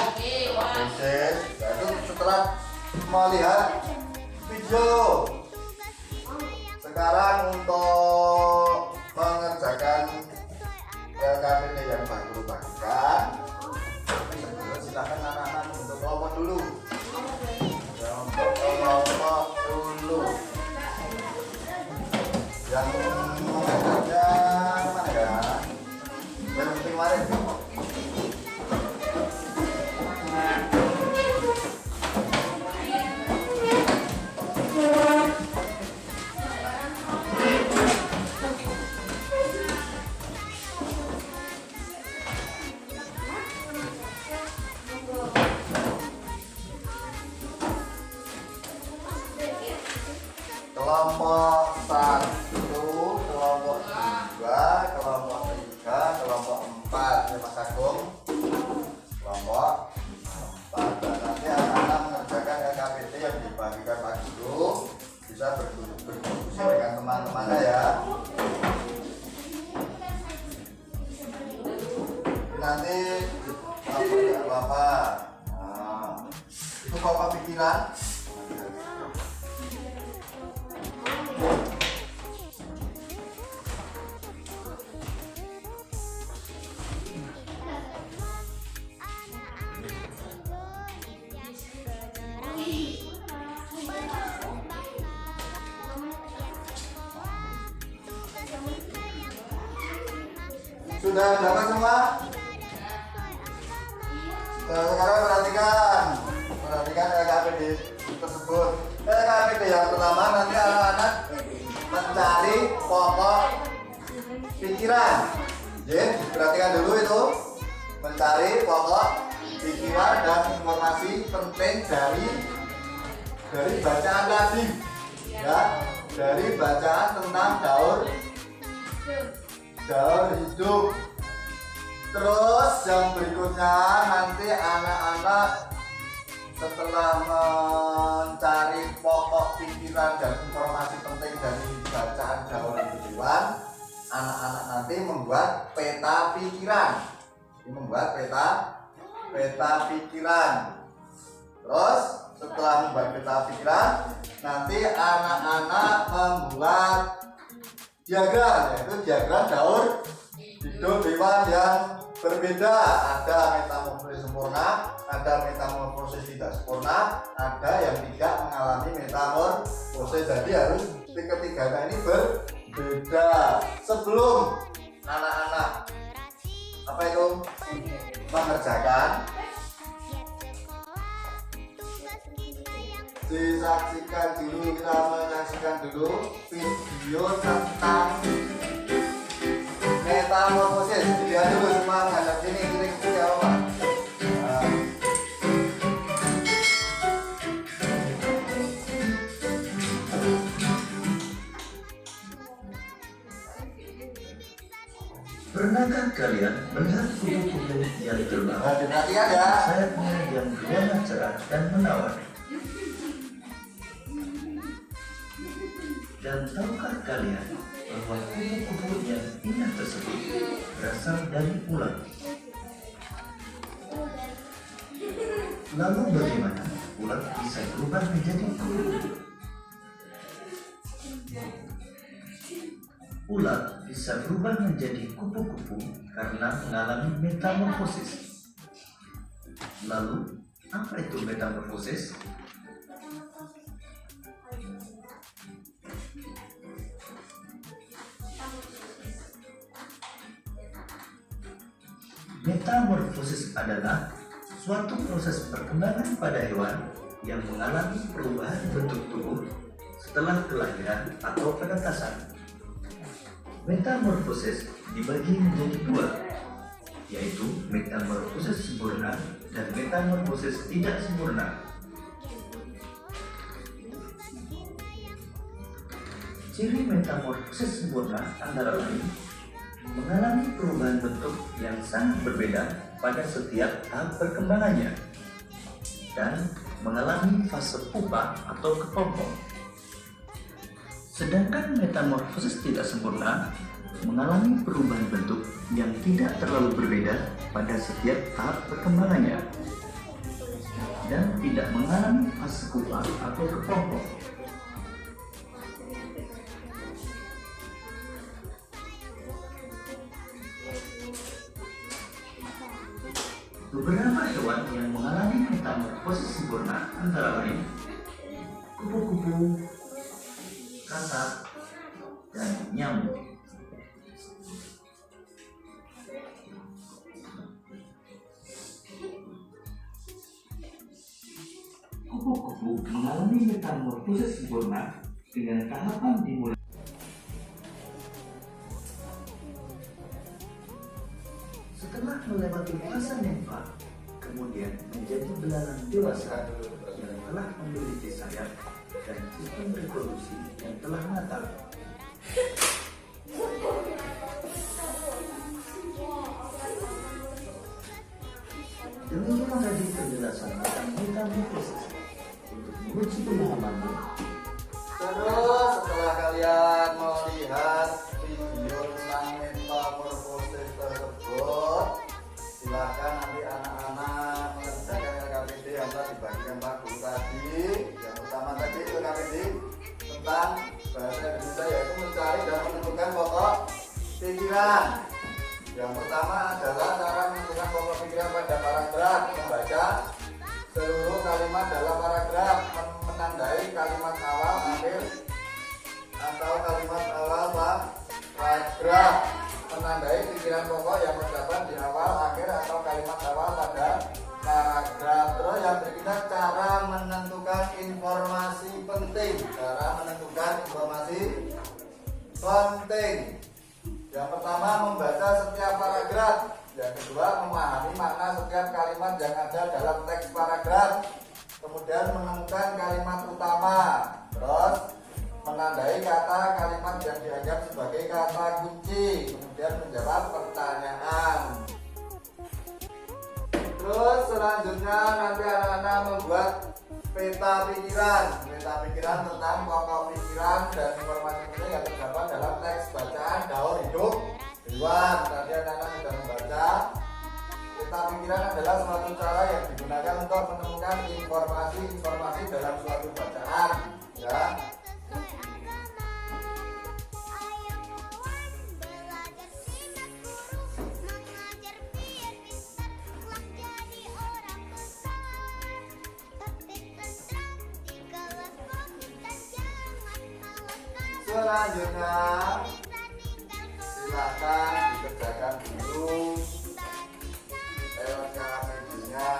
Yaitu setelah melihat video. Sekarang untuk mengerjakan LKPD yang baru bagikan, silakan anak-anak untuk kelompok dulu. Untuk kelompok dulu. Yang mengajarnya mana ya? Yang penting kemarin. Kelompok 1, kelompok 2, kelompok 3, kelompok 4 ya Mas Agung. Kelompok 4. Dan nanti anak-anak mengerjakan LKPD yang dibagikan Pak Guru bisa berdiskusi dengan teman-temannya ya. Nanti apa? Nah, itu bapak pikiran. Sudah dapat semua? Sekarang perhatikan LKPD tersebut. LKPD yang pertama nanti anak-anak mencari pokok pikiran. Jadi perhatikan dulu itu, mencari pokok pikiran dan informasi penting dari bacaan tadi, ya, dari bacaan tentang daur hidup. Terus yang berikutnya nanti anak-anak setelah mencari pokok pikiran dan informasi penting dari bacaan daur hidup hewan, anak-anak nanti membuat peta pikiran. Membuat peta pikiran. Terus setelah membuat peta pikiran, nanti anak-anak membuat diagram, yaitu diagram daur hidup hewan yang berbeda. Ada metamorfosis sempurna, ada metamorfosis tidak sempurna, ada yang tidak mengalami metamorfosis. Jadi harus ketiganya ini berbeda. Sebelum anak-anak mengerjakan, kita menyaksikan dulu video tentang metamorfosis. Dilihat dulu semua menghadap sini, kiri apa? Pernahkah kalian melihat kupu-kupu yang terbang? Perhatikan ya. Sayapnya yang berwarna cerah dan menawan. Dan tahukah kalian bahwa kupu-kupu yang indah tersebut berasal dari ulat? Lalu bagaimana ulat bisa berubah menjadi kupu-kupu? Ulat bisa berubah menjadi kupu-kupu karena mengalami metamorfosis. Lalu, apa itu metamorfosis? Metamorfosis adalah suatu proses perkembangan pada hewan yang mengalami perubahan bentuk tubuh setelah kelahiran atau penetasan. Metamorfosis dibagi menjadi dua, yaitu metamorfosis sempurna dan metamorfosis tidak sempurna. Ciri metamorfosis sempurna antara lain mengalami perubahan bentuk yang sangat berbeda pada setiap tahap perkembangannya dan mengalami fase pupa atau kepompong. Sedangkan metamorfosis tidak sempurna mengalami perubahan bentuk yang tidak terlalu berbeda pada setiap tahap perkembangannya dan tidak mengalami fase pupa atau kepompong. Beberapa hewan yang mengalami metamorfosis sempurna antara lain kupu-kupu, katak, dan nyamuk. Kupu-kupu mengalami metamorfosis sempurna dengan tahapan dimulai. Setelah melewati fase nemfa, kemudian menjadi belalang dewasa yang telah memiliki sayap dan sistem reproduksi yang telah matang. Demikian tadi penjelasan tentang metamorfosis. Untuk menguji pemahamanmu, Terus setelah kalian melihat video tentang metamorfosis tersebut, silakan nanti anak-anak mengerjakan LKPD yang telah dibagikan Pak Guru tadi. Yang pertama tadi itu LKPD tentang bahasa Indonesia, yaitu mencari dan menentukan pokok pikiran. Yang pertama adalah cara menentukan pokok pikiran pada paragraf, membaca seluruh kalimat dalam paragraf, menandai kalimat awal, akhir, atau kalimat awal paragraf, menandai pikiran pokok yang terdapat di awal, akhir, atau kalimat awal pada paragraf. Terus yang berikutnya cara menentukan informasi penting. Cara menentukan informasi penting. Yang pertama membaca setiap paragraf. Yang kedua memahami makna setiap kalimat yang ada dalam teks paragraf. Kemudian menemukan kalimat utama. Terus menandai kata kalimat yang dianggap sebagai kata kunci. Kemudian menjawab pertanyaan. Terus selanjutnya nanti anak-anak membuat peta pikiran. Peta pikiran tentang pokok pikiran dan informasi penting yang terdapat dalam teks bacaan gaul hidup hewan. Tadi anak-anak sudah membaca. Peta pikiran adalah suatu cara yang digunakan untuk menemukan informasi dalam suatu bacaan. Ya. Selanjutnya silakan dikerjakan dulu LKPD-nya.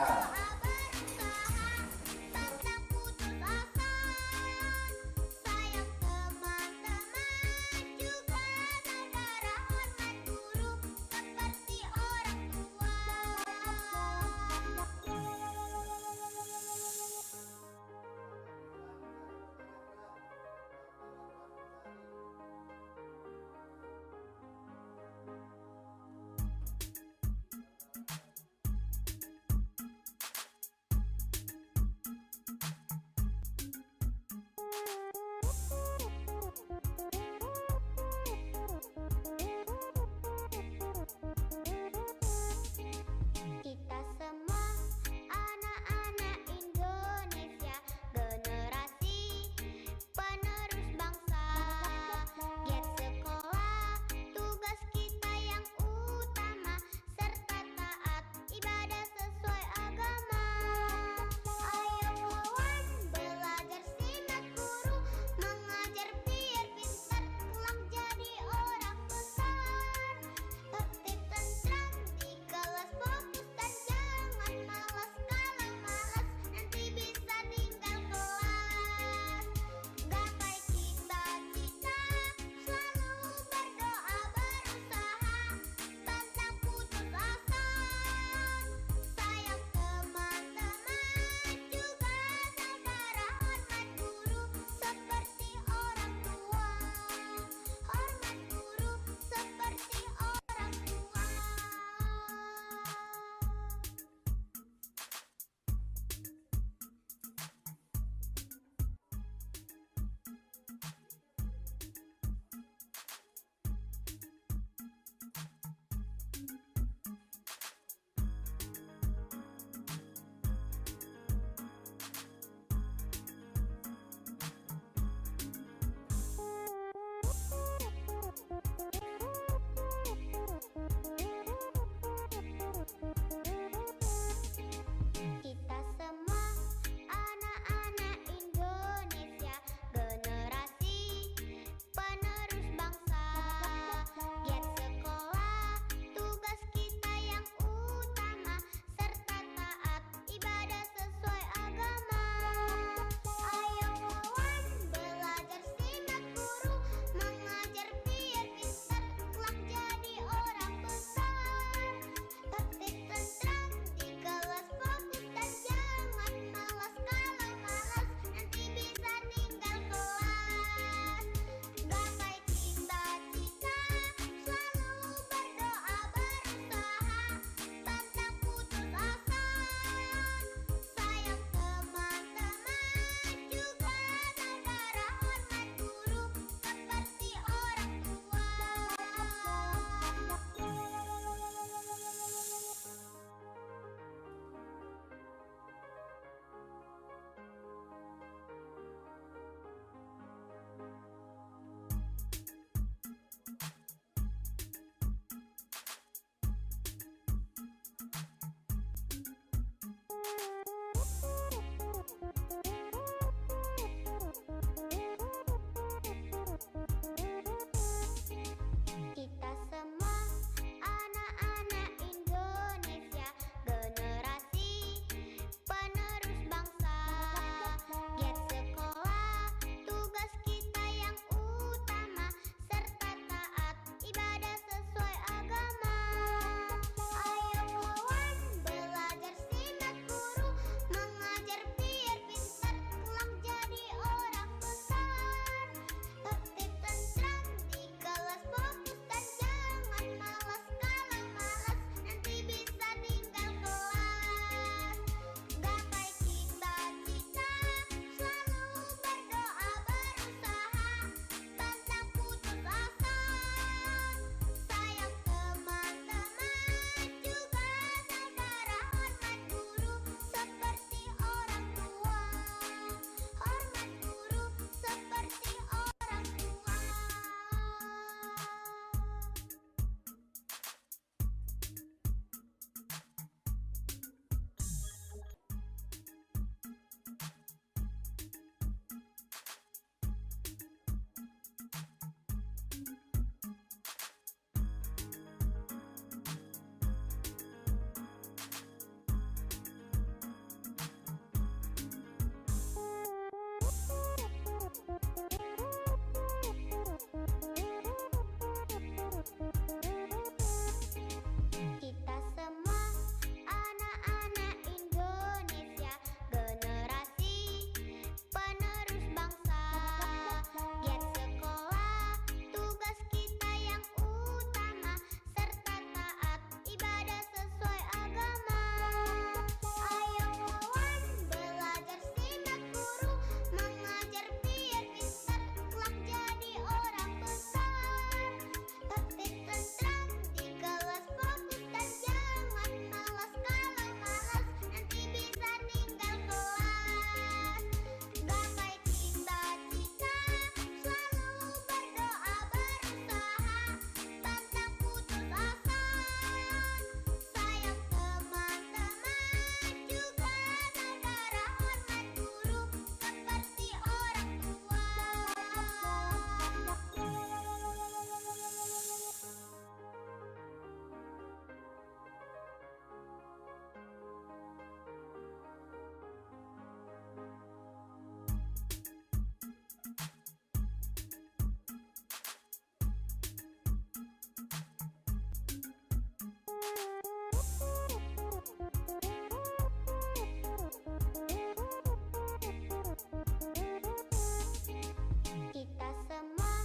Kita semua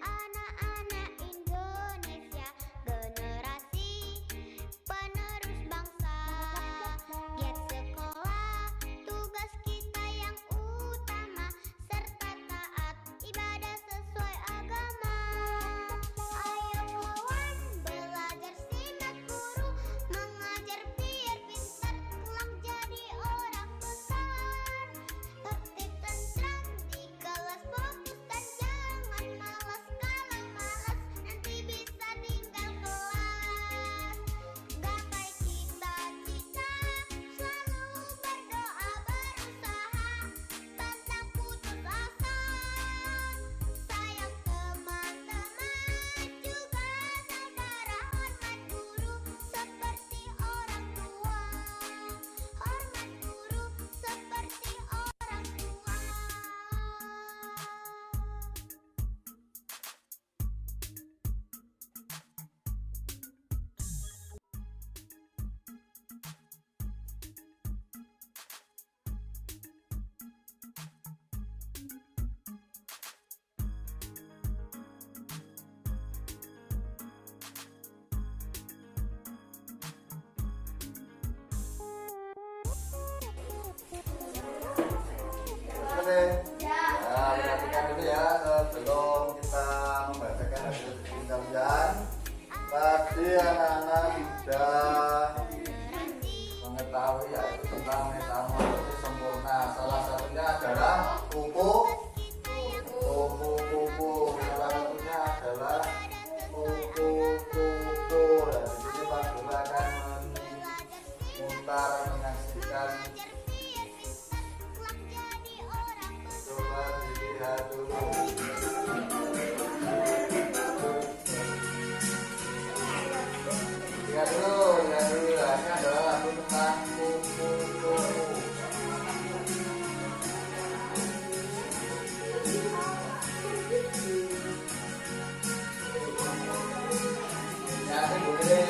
anak-anak Indonesia, generasi penerus bangsa. Giat sekolah, tugas kita yang utama, serta taat ibadah sesuai agama. Ayo kawan, belajar simak guru, mengajar biar pintar, kelak jadi orang besar. Tertib tentram di kelas, fokus dan jangan malas. Kalau malas nanti bisa tinggal kelas. Gapai cita-cita, selalu berdoa berusaha, pantang putus asa. Sayang teman-teman, juga saudara, hormat guru seperti orang tua. Hormat guru seperti orang tua. Oke. Nah, perhatikan dulu ya sebelum kita membacakan hasil skripsi kalian. Tadi anak-anak sudah mengetahui yaitu tentang metamorfosis sempurna. Salah satunya adalah pupuk. Salah satunya adalah pupuk. Dan di sini Pak Guru akan memutar menyaksikan. Coba dilihat dulu. Lihat dulu. Ini adalah lagu tentang kupu-kupu. Nyanyi boleh.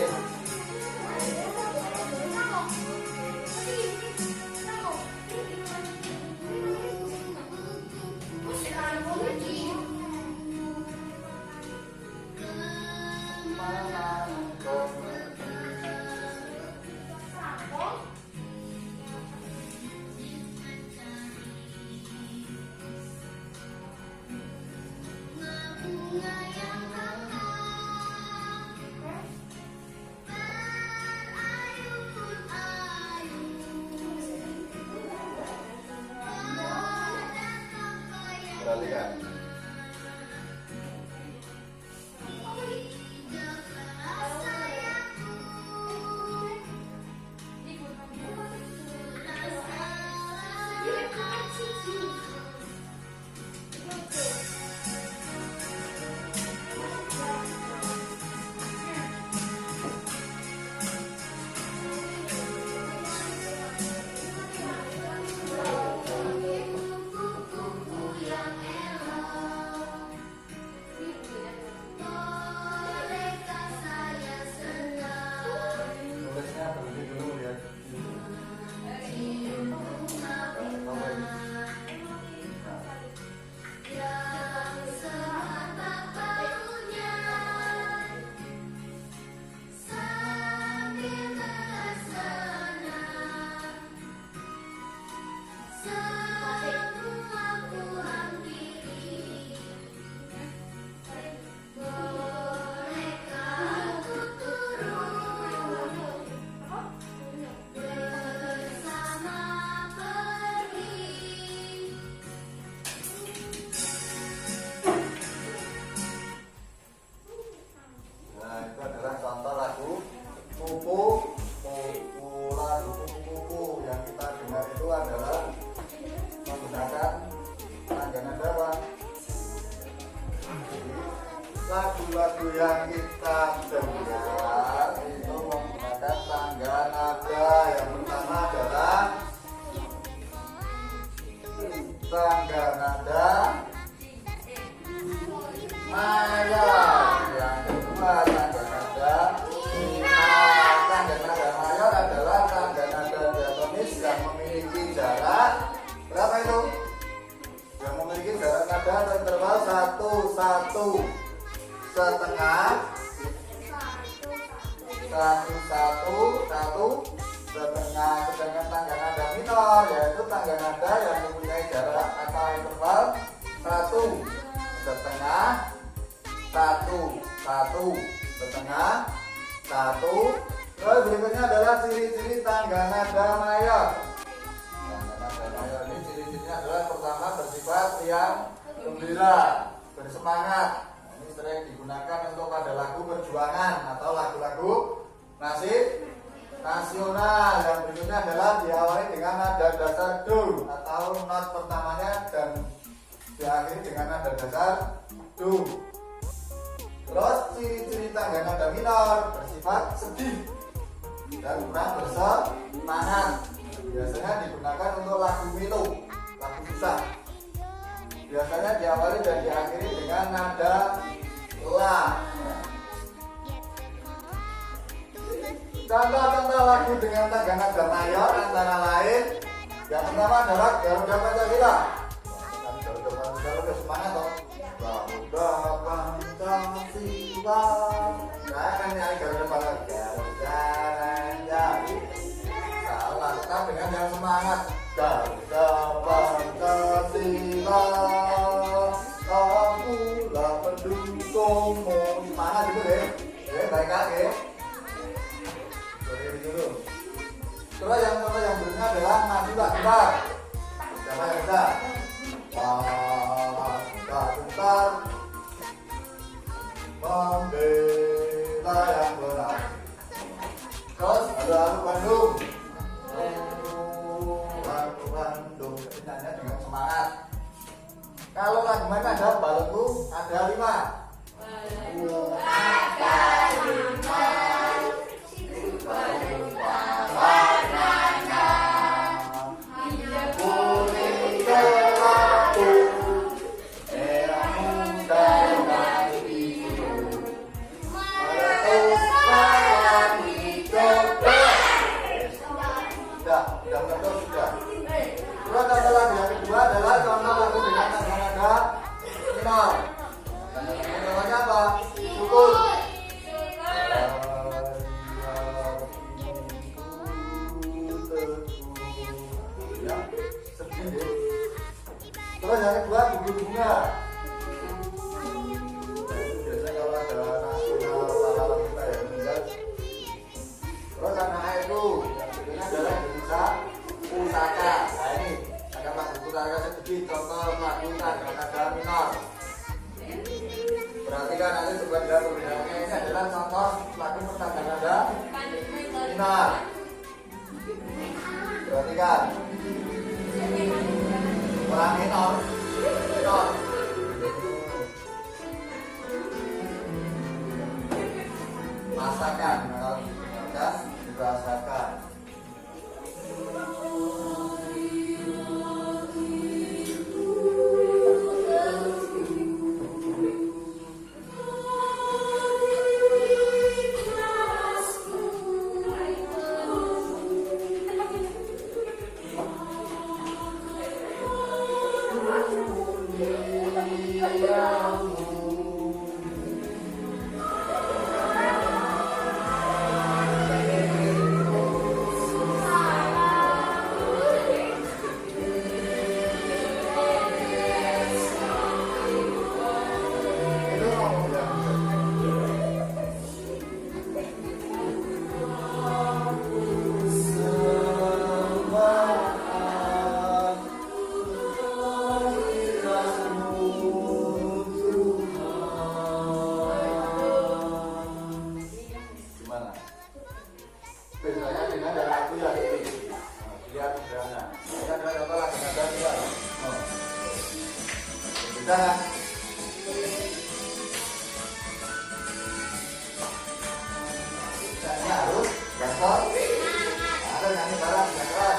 Bunga yang Perhatikan. Nulisnya berhenti dulu ya. Nah, itu adalah contoh lagu Pupu. Lagu Pupu yang kita dengar itu adalah menggunakan tangga nada apa? Lagu-lagu yang kita dengar itu menggunakan tangga nada. Yang pertama adalah tangga nada Maya. Yang kedua tangga nada Mina. setengah, satu, setengah. Sedangkan tangga nada minor yaitu tangga nada yang mempunyai jarak atau interval 1 setengah, 1 setengah, 1. Terus berikutnya adalah ciri-ciri tangga nada mayor. Tangga nada mayor ini ciri-cirinya adalah pertama bersifat yang gembira, bersemangat. Ini sering digunakan untuk pada lagu perjuangan atau lagu-lagu nasional. Yang berikutnya adalah diawali dengan nada dasar do atau not pertamanya dan diakhiri dengan nada dasar do. Terus ciri-ciri tangga nada minor bersifat sedih dan kurang bersemangat. Biasanya digunakan untuk lagu melo, lagu susah. Biasanya diawali dan diakhiri dengan nada la. Contoh-contoh lagu dengan tangga nada mayor antara lain yang pertama adalah Garuda Pancasila. Garuda Pancasila semangat toh. Garuda Pancasila. Saya akan nyanyi Garuda Pancasila. Salah, tetap dengan yang semangat. Garuda Pancasila. Akulah pendukungmu. Semangat itu deh. Baik lagi. Terus yang berikutnya adalah majulah bentar. Siapa yang bisa? Majulah bentar. Membela yang benar. Terus ada lagu Bandung. Lagu Bandung. Nyanyi dengan semangat. Kalau lagu mana ada balonku ada 5. Terus yang kedua gugur bunga. Biasanya kalau ada nasional pahlawan kita yang meninggal. Terus anak airku yang kedua adalah Indonesia Pusaka. Nah ini ada lagu pusaka sedikit contoh lagu tangga nada minor. Perhatikan nanti sebagai perbedaannya ini adalah contoh lagu tangga nada minor. Perhatikan. Orang minor. Masakan, kalau dirasakan. Jangan. Nyanyi harus gaspol. Ada nyanyi bareng, yang keras.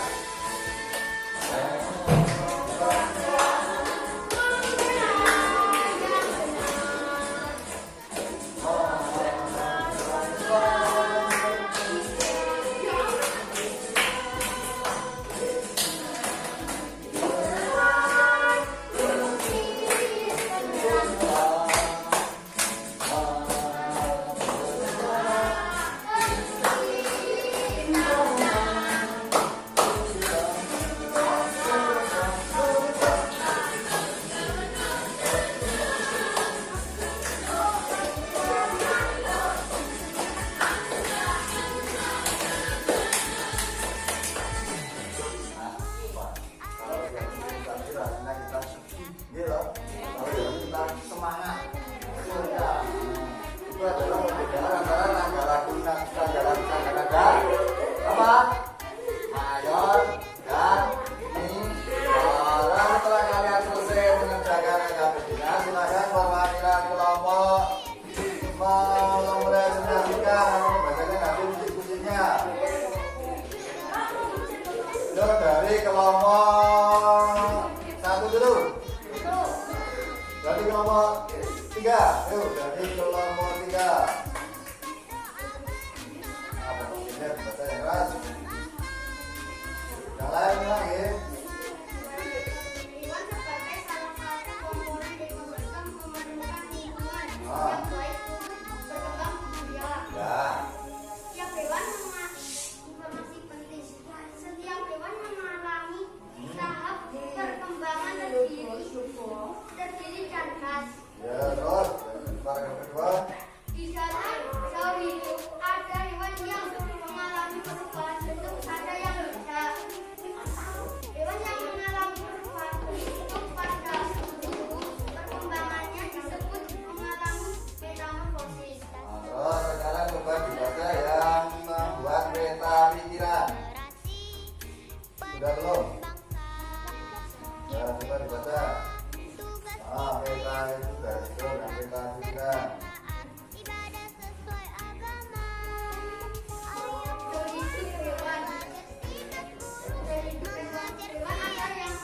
dari kelompok 1 dulu. Dari kelompok 3. Yuk, dari kelompok 3. Apa ini baca yang keras. Yang lain lagi. Hewan sebagai salah satu komponen ekosistem memerlukan lingkungan Ah. yang baik untuk berkembang biak. Ya. Setiap hewan informasi penting. Setiap hewan mengalami tahap perkembangan terdiri dan khas. Ya, terus paragraf kedua. Di dalam jauh hidup ada hewan yang mengalami perubahan bentuk, ada yang tidak. Hewan yang mengalami perubahan bentuk pada suhu perkembangannya disebut mengalami metamorfosis. Nah, terus sekarang coba dibaca yang membuat peta pikiran. Sudah belum? Ya, coba dibaca. Ah, peta itu dari itu dan peta pikiran. Ibadah sesuai agama. Dari hidup hewan, dari hidup hewan ada yang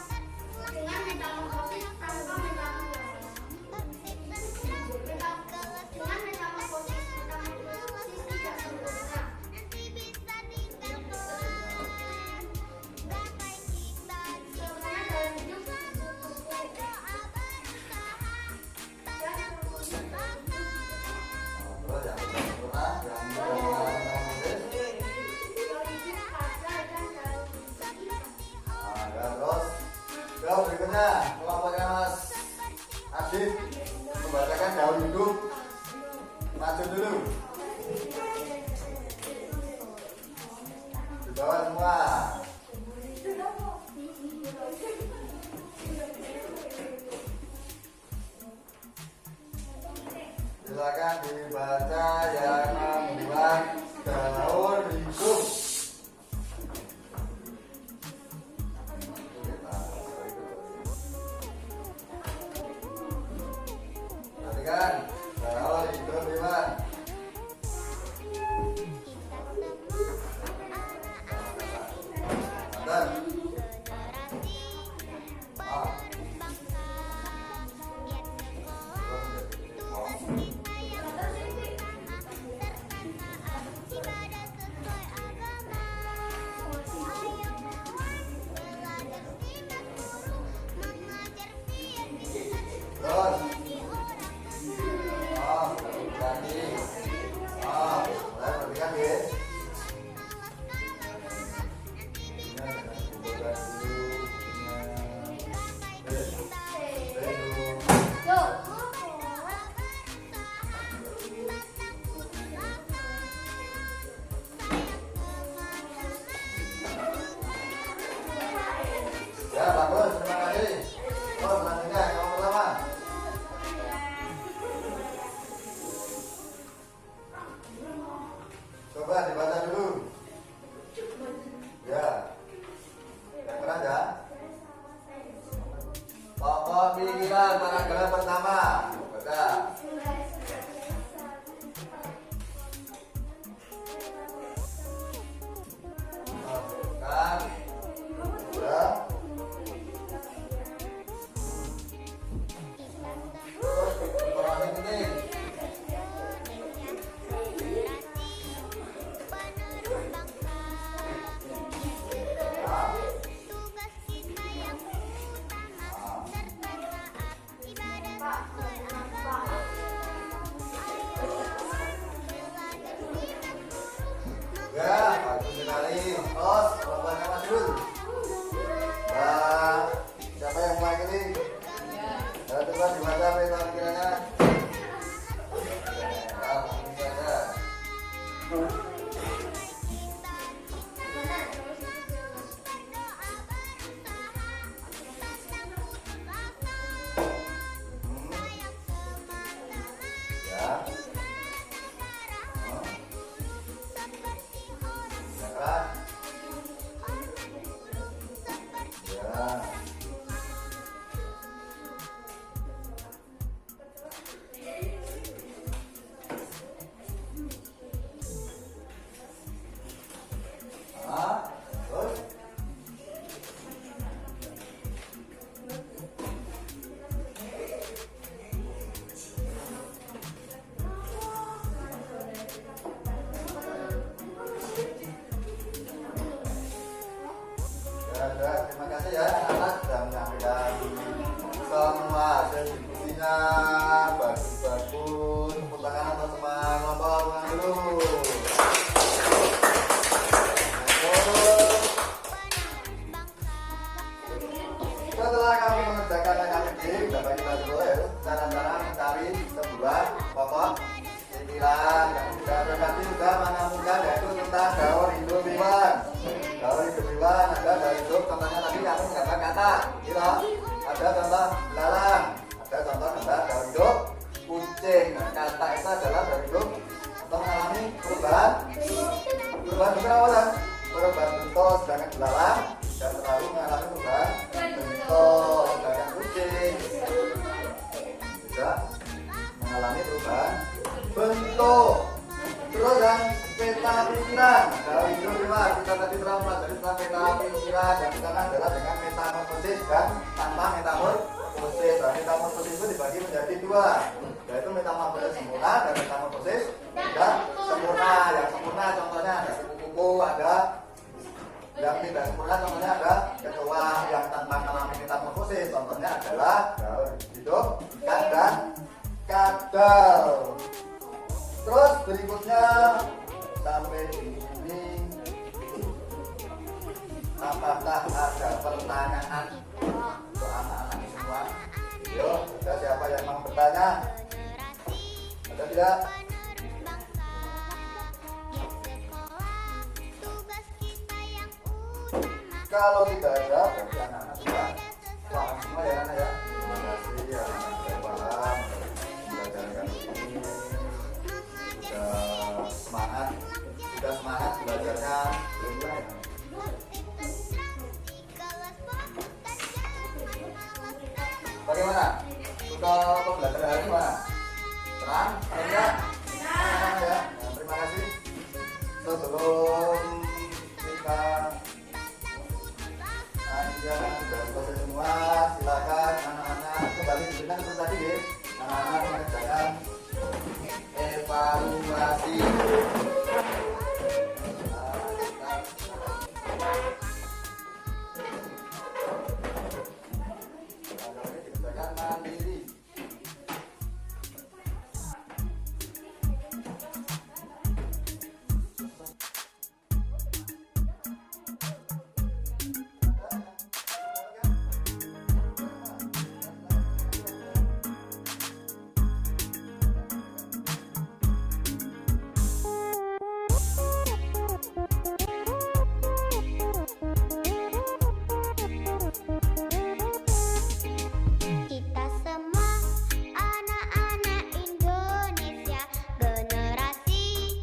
dengan metamorfosis tanpa metamorfosis. Dengan metamorfosis tidak sempurna. Nanti bisa tinggal kelak. Gapai cita Sebenarnya dalam hidup doa berusaha. Banyak punya Nah, terus yang sempurna, yang metamorfosis. Nah, ya, terus. Yuk, berikutnya kelompoknya Mas Adit membacakan daun hidup. Maju dulu. Di bawah semua. Silakan dibaca yang membuat daun hidup. Perhatikan, daun hidup hewan. Mantap. Ah. ibadah sesuai agama. Ayo kawan, belajar simak guru, mengajar keyakinan, Terus. jadi orang Ah, berarti. Ah, saya perhatikan ya. Ya, bagus, terima kasih. Oh, selanjutnya yang pertama. Coba dibaca dulu. Ya. Yang keras ya. Pokok pikiran paragraf pertama. Baca. Kan. Ya. Terus informasi penting. penerus bangsa. Ah. Tugas kita yang utama berdoa, ibadah sesuai agama. Ayo kawan, belajar simak guru, Ya, bagus sekali. Terus kelompoknya Mas Dul. Nah, siapa yang mulai ini? Ya, coba dibaca peta pikirannya. Ya, langsung saja. Ya. Oh. Ya kan? Ya. Ah, terus? terima kasih ya anak-anak sudah menyampaikan semua hasil diskusinya. Bagus-bagus. Tepuk tangan atas semua kelompok ulang dulu. Setelah kami mengerjakan akademik, dapat kita dulu ya cara-cara mencari sebuah pokok cicilan. Yang sudah berganti juga menemukan yaitu tentang gaul hidup hewan. Gaul hidup hewan ada dari hidup, contohnya tadi aku menggambar kata, gitu. Ada contoh belalang, ada contoh gambar gaul hidup kucing. Nah, kata itu adalah dari hidup atau mengalami perubahan bentuk, perubahan bentuk, sedangkan belalang dan selalu mengalami perubahan bentuk, sedangkan kucing juga mengalami perubahan bentuk. Terus yang peta pikiran, kalau hidup hewan kita tadi telah mempelajari tentang peta pikiran dan kita adalah dengan metamorfosis dan tanpa metamorfosis. Nah, metamorfosis itu dibagi menjadi dua, yaitu metamorfosis sempurna dan metamorfosis tidak sempurna. Yang sempurna contohnya ada kupu-kupu, ada yang tidak sempurna contohnya ada kecoa. Yang tanpa mengalami metamorfosis contohnya adalah gaul hidup ikan dan kadal. Terus berikutnya sampai di sini, apakah ada pertanyaan untuk anak-anak semua? Yuk, ada siapa yang mau bertanya? Ada tidak? Kalau tidak ada, berarti anak-anak sudah paham semua ya anak ya. Terima kasih ya anak sudah paham belajar kali ini. Sudah semangat belajarnya. Belum ya? Bagaimana? Sudah belajar hari ini mana? Tenang? Enggak? Tenang ya. Nah, terima kasih. Sebelum kita sudah selesai semua, silakan anak-anak kembali dengan seperti tadi ya. Anak-anak mengerjakan evaluasi. Dikerjakan mandiri. Kita semua anak-anak Indonesia, generasi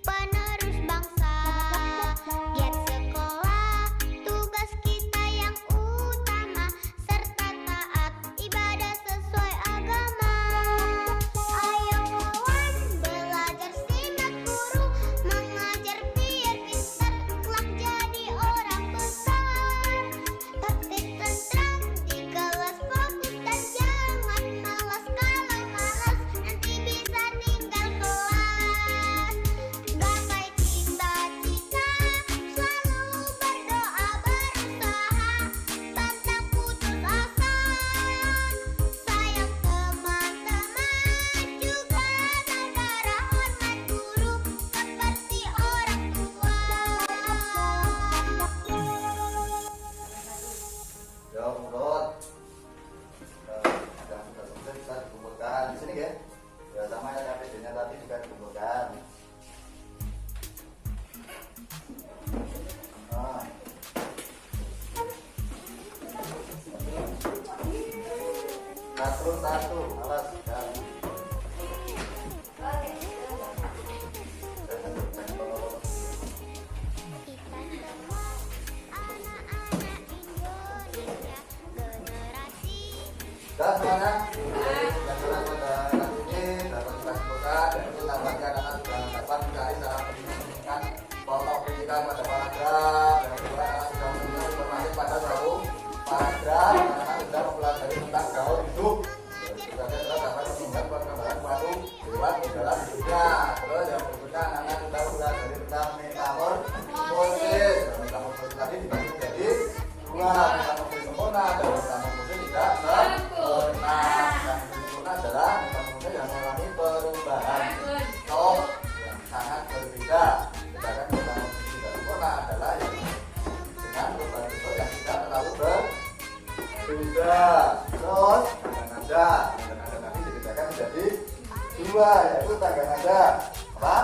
penerus bangsa. Giat sekolah, tugas kita yang utama, serta taat ibadah sesuai agama. Ayo kawan, belajar simak guru, mengajar biar pintar, kelak jadi orang besar. Tertib tentram di kelas, fokus dan jangan malas. Kalau malas nanti bisa tinggal kelas. Gapai cita-cita, selalu berdoa berusaha, pantang putus asa. Sayang teman-teman, juga saudara, hormat guru seperti orang tua. Ya, menurut sudah selesai bisa dikumpulkan di sini ya. Ya sama yang KPD-nya tadi juga dikumpulkan. Nah. Satu, alas dan Kita semua anak-anak Indonesia, generasi dan semuanya pelajaran pada hari ini dapat kita simpulkan, yaitu tambahkan anak sudah dapat mencari cara meningkatkan pokok pendidikan pada paragraf, dan kedua anak sudah menemukan informasi pada suatu paragraf, anak sudah mempelajari tentang gaul hidup. Juga telah dapat menunjukkan perkembangan suatu hewan di dalam hidupnya. Terus yang berikutnya anak sudah mempelajari tentang metamorfosis. Metamorfosis tadi dibagi menjadi dua, beda. Terus tangga nada tadi dibedakan menjadi dua, yaitu tangga nada apa?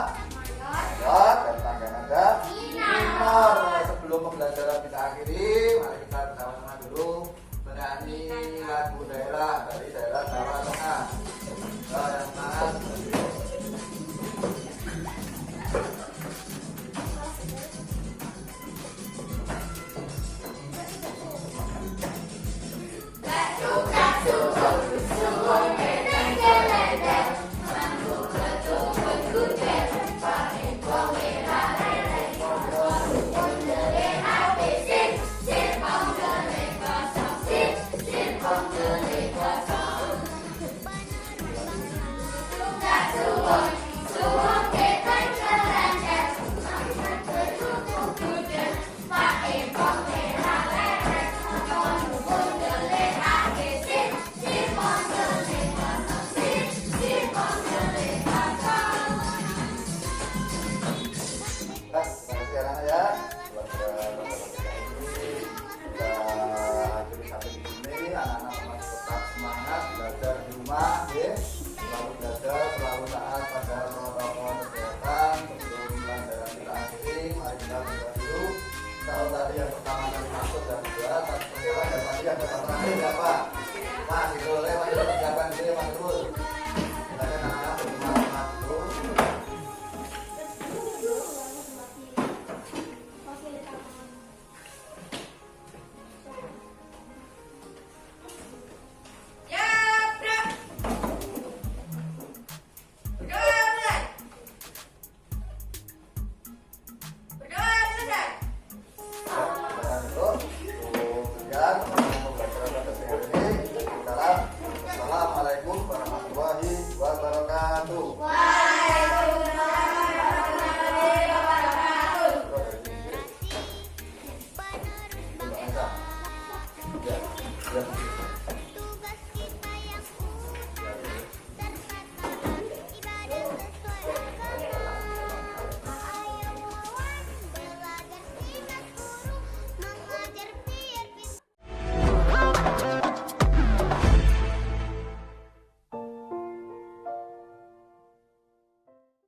Mayor dan tangga nada minor. Sebelum pembelajaran kita akhiri, mari kita sama-sama dulu menyanyi lagu daerah dari daerah Jawa Tengah. Yang mana? Selalu belajar, selalu taat pada protokol kesehatan. Sebelum pelajaran kita akhiri, mari kita buka dulu. Kalau tadi yang pertama kali masuk dan kedua, satu perjalanan dan tadi yang terakhir apa?